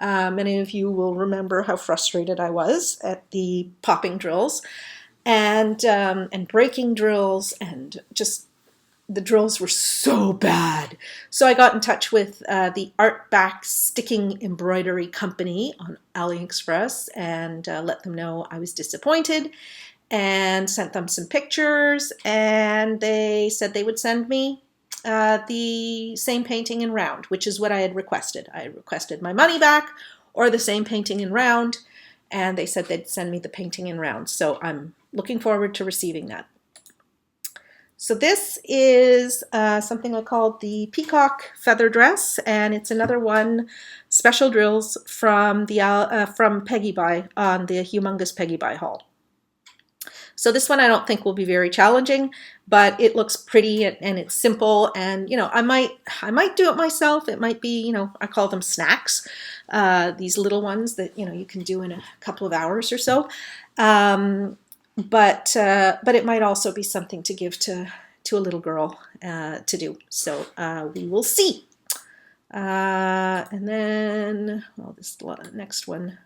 Many of you will remember how frustrated I was at the popping drills and breaking drills, and just the drills were so bad. So I got in touch with the Art Back Sticking Embroidery Company on AliExpress and let them know I was disappointed, and sent them some pictures, and they said they would send me the same painting in round, which is what I had requested. I requested my money back or the same painting in round, and they said they'd send me the painting in round. So I'm looking forward to receiving that. So this is something I called the Peacock Feather Dress, and it's another one, special drills from Peggy Buy on the Humongous Peggy Buy haul. So this one I don't think will be very challenging, but it looks pretty and it's simple, and I might do it myself. It might be, I call them snacks, these little ones that you can do in a couple of hours or so. But it might also be something to give to a little girl to do. So we will see. And then, this next one,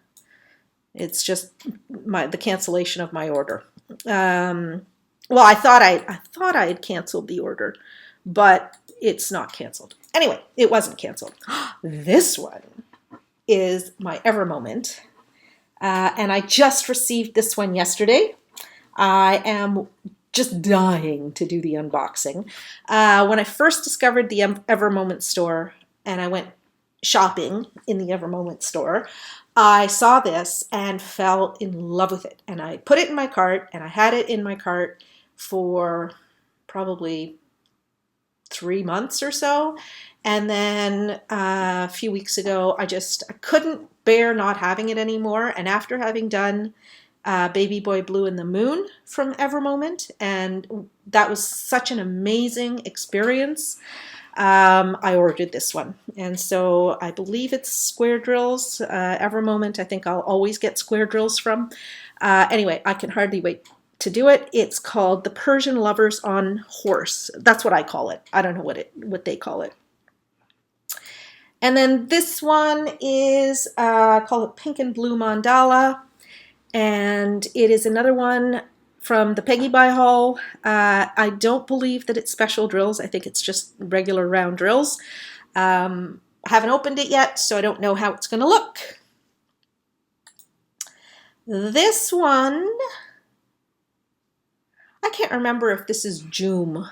it's just the cancellation of my order. Well, I thought I had canceled the order, but it's not canceled. Anyway, it wasn't canceled. This one is my Ever Moment, and I just received this one yesterday. I am just dying to do the unboxing. When I first discovered the Ever Moment store, and I went shopping in the Ever Moment store, I saw this and fell in love with it. And I put it in my cart, and I had it in my cart for probably 3 months or so. And then a few weeks ago, I couldn't bear not having it anymore. And after having done Baby Boy Blue and the Moon from Evermoment, and that was such an amazing experience, I ordered this one. And so I believe it's Square Drills. Evermoment, I think I'll always get Square Drills from. Anyway, I can hardly wait to do it. It's called the Persian Lovers on Horse. That's what I call it. I don't know what they call it. And then this one is called Pink and Blue Mandala. And it is another one from the Peggy Buy haul. I don't believe that it's special drills. I think it's just regular round drills. I haven't opened it yet, so I don't know how it's going to look. This one, I can't remember if this is Joom,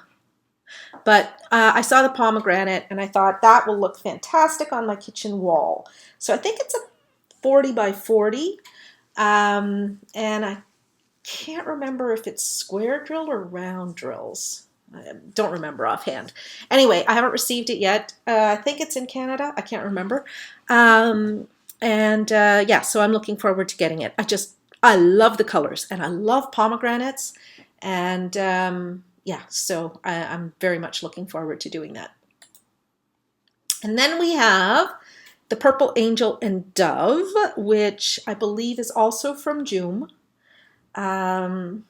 but I saw the pomegranate and I thought that will look fantastic on my kitchen wall. So I think it's a 40 by 40, and I can't remember if it's square drill or round drills. I don't remember offhand. Anyway, I haven't received it yet. I think it's in Canada. I can't remember. Yeah, so I'm looking forward to getting it. I love the colors and I love pomegranates. And yeah, so I'm very much looking forward to doing that. And then we have the Purple Angel and Dove, which I believe is also from Joom. And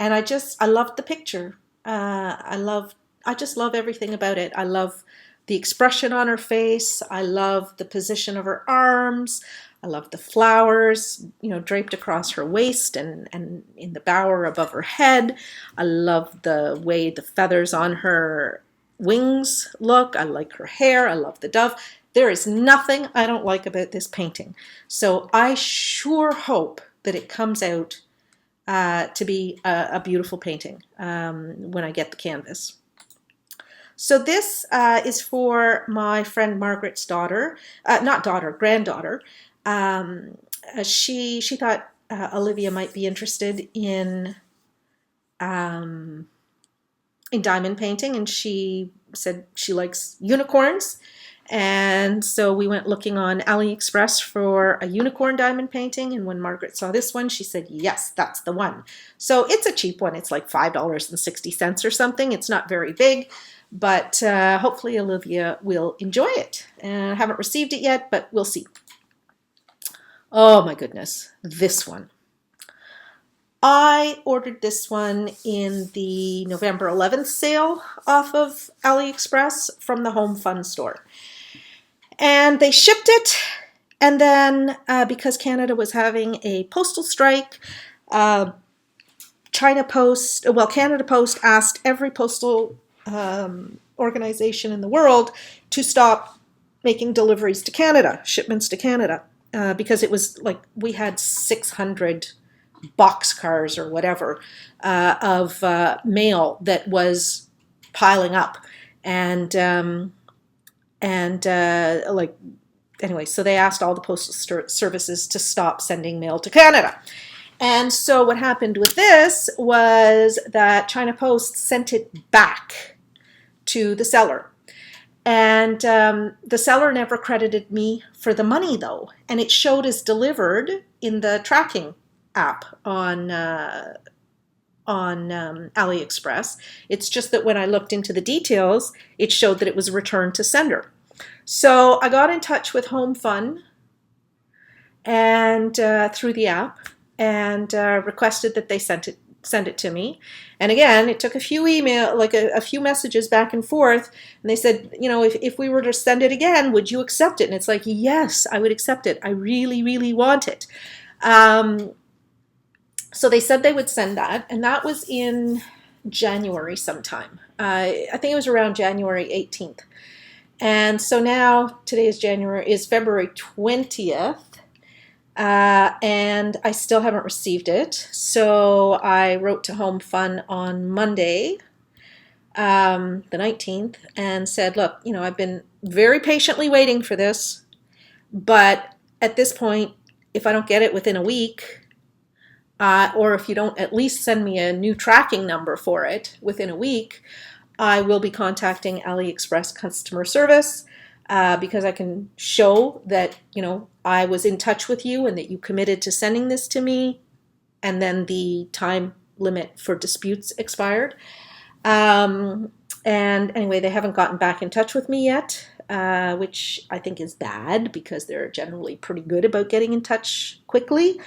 I loved the picture. I just love everything about it. I love the expression on her face. I love the position of her arms. I love the flowers, draped across her waist and in the bower above her head. I love the way the feathers on her wings look. I like her hair. I love the dove. There is nothing I don't like about this painting. So I sure hope that it comes out to be a beautiful painting when I get the canvas. So this is for my friend Margaret's daughter, granddaughter. She thought Olivia might be interested in diamond painting, and she said she likes unicorns. And so we went looking on AliExpress for a unicorn diamond painting, and when Margaret saw this one, she said, yes, that's the one. So it's a cheap one. It's like $5.60 or something. It's not very big, but hopefully Olivia will enjoy it. And I haven't received it yet, but we'll see. Oh my goodness, this one. I ordered this one in the November 11th sale off of AliExpress from the Home Fun store. And they shipped it, and then because Canada was having a postal strike, Canada Post asked every postal organization in the world to stop making deliveries to Canada, shipments to Canada, because it was like we had 600 boxcars or whatever of mail that was piling up, anyway, so they asked all the postal services to stop sending mail to Canada. And so what happened with this was that China Post sent it back to the seller. And the seller never credited me for the money, though. And it showed as delivered in the tracking app on AliExpress. It's just that when I looked into the details, it showed that it was returned to sender. So I got in touch with Home Fun and through the app and requested that they send it to me. And again, it took a few a few messages back and forth, and they said, if we were to send it again, would you accept it? And it's like, yes, I would accept it. I really, really want it. So they said they would send that, and that was in January sometime. I think it was around January 18th. And so now, today is February 20th, and I still haven't received it. So I wrote to Home Fun on Monday, the 19th, and said, look, I've been very patiently waiting for this, but at this point, if I don't get it within a week, or if you don't at least send me a new tracking number for it within a week, I will be contacting AliExpress customer service because I can show that, you know, I was in touch with you and that you committed to sending this to me, and then the time limit for disputes expired. And anyway, they haven't gotten back in touch with me yet, which I think is bad because they're generally pretty good about getting in touch quickly.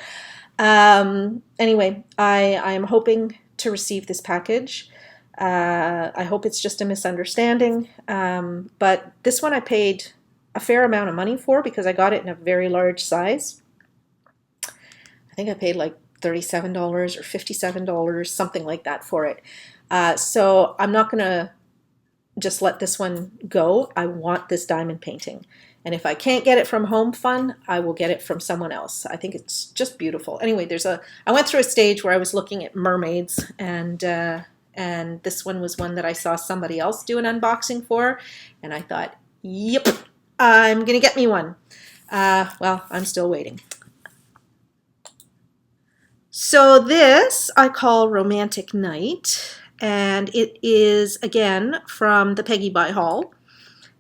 Anyway, I am hoping to receive this package. I hope it's just a misunderstanding, but this one I paid a fair amount of money for because I got it in a very large size. I think I paid like $37 or $57, something like that for it. So I'm not going to just let this one go. I want this diamond painting. And if I can't get it from Home Fun, I will get it from someone else. I think it's just beautiful. Anyway, I went through a stage where I was looking at mermaids, and this one was one that I saw somebody else do an unboxing for, and I thought, yep, I'm gonna get me one. Well, I'm still waiting. So this I call Romantic Night, and it is again from the Peggy by Hall.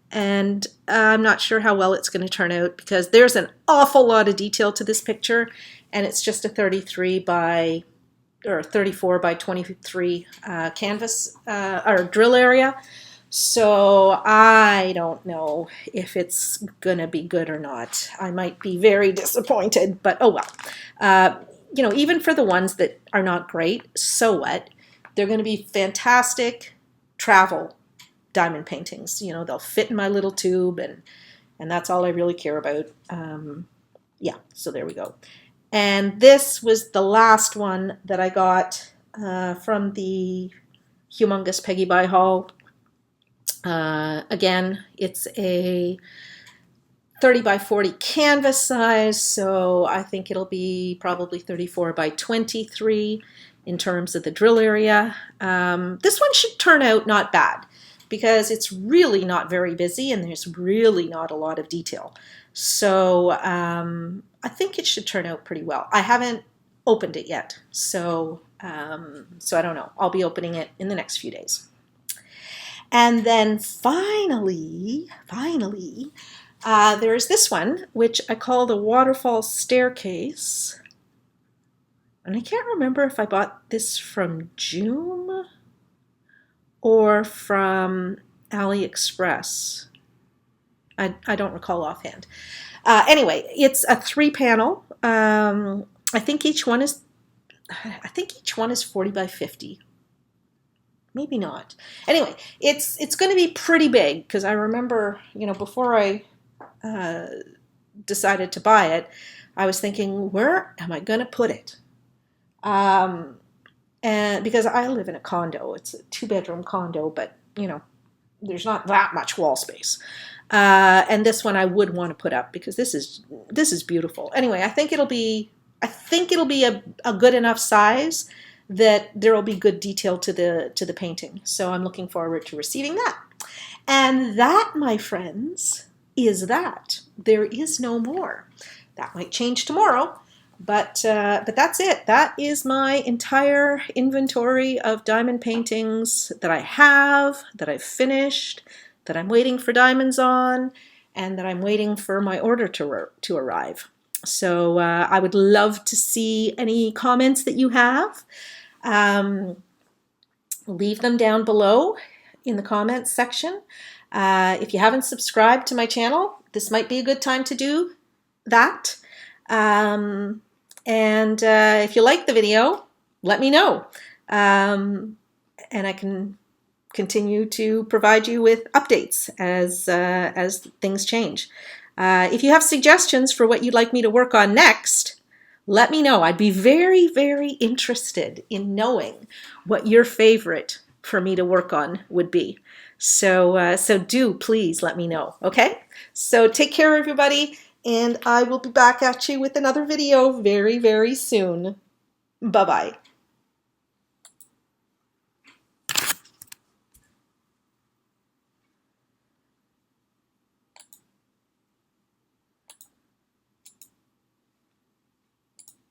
And I'm not sure how well it's going to turn out because there's an awful lot of detail to this picture, and it's just a 34 by 23 canvas or drill area. So I don't know if it's going to be good or not. I might be very disappointed, but oh well. You know, even for the ones that are not great, so what? They're going to be fantastic travel diamond paintings. You know, they'll fit in my little tube, and that's all I really care about. Yeah, so there we go. And this was the last one that I got from the humongous Peggy by Hall. Again, it's a 30 by 40 canvas size, so I think it'll be probably 34 by 23 in terms of the drill area. This one should turn out not bad, because it's really not very busy and there's really not a lot of detail. So I think it should turn out pretty well. I haven't opened it yet, so I don't know. I'll be opening it in the next few days. And then finally, there's this one, which I call the Waterfall Staircase. And I can't remember if I bought this from Joom or from AliExpress. I don't recall offhand. Anyway, it's a 3-panel. I think each one is 40 by 50. Maybe not. Anyway, it's going to be pretty big because I remember, you know, before I decided to buy it, I was thinking, where am I going to put it? And because I live in a condo, it's a 2-bedroom condo, but you know, there's not that much wall space. And this one I would want to put up because this is beautiful. Anyway, I think it'll be a good enough size that there will be good detail to the painting. So I'm looking forward to receiving that. And that, my friends, is that. There is no more. That might change tomorrow. But that's it. That is my entire inventory of diamond paintings that I have, that I've finished, that I'm waiting for diamonds on, and that I'm waiting for my order to arrive. So I would love to see any comments that you have. Leave them down below in the comments section. If you haven't subscribed to my channel, this might be a good time to do that. And if you like the video, let me know. And I can continue to provide you with updates as things change. If you have suggestions for what you'd like me to work on next, let me know. I'd be very, very interested in knowing what your favorite for me to work on would be. So do please let me know, okay? So take care, everybody. And I will be back at you with another video very, very soon. Bye-bye.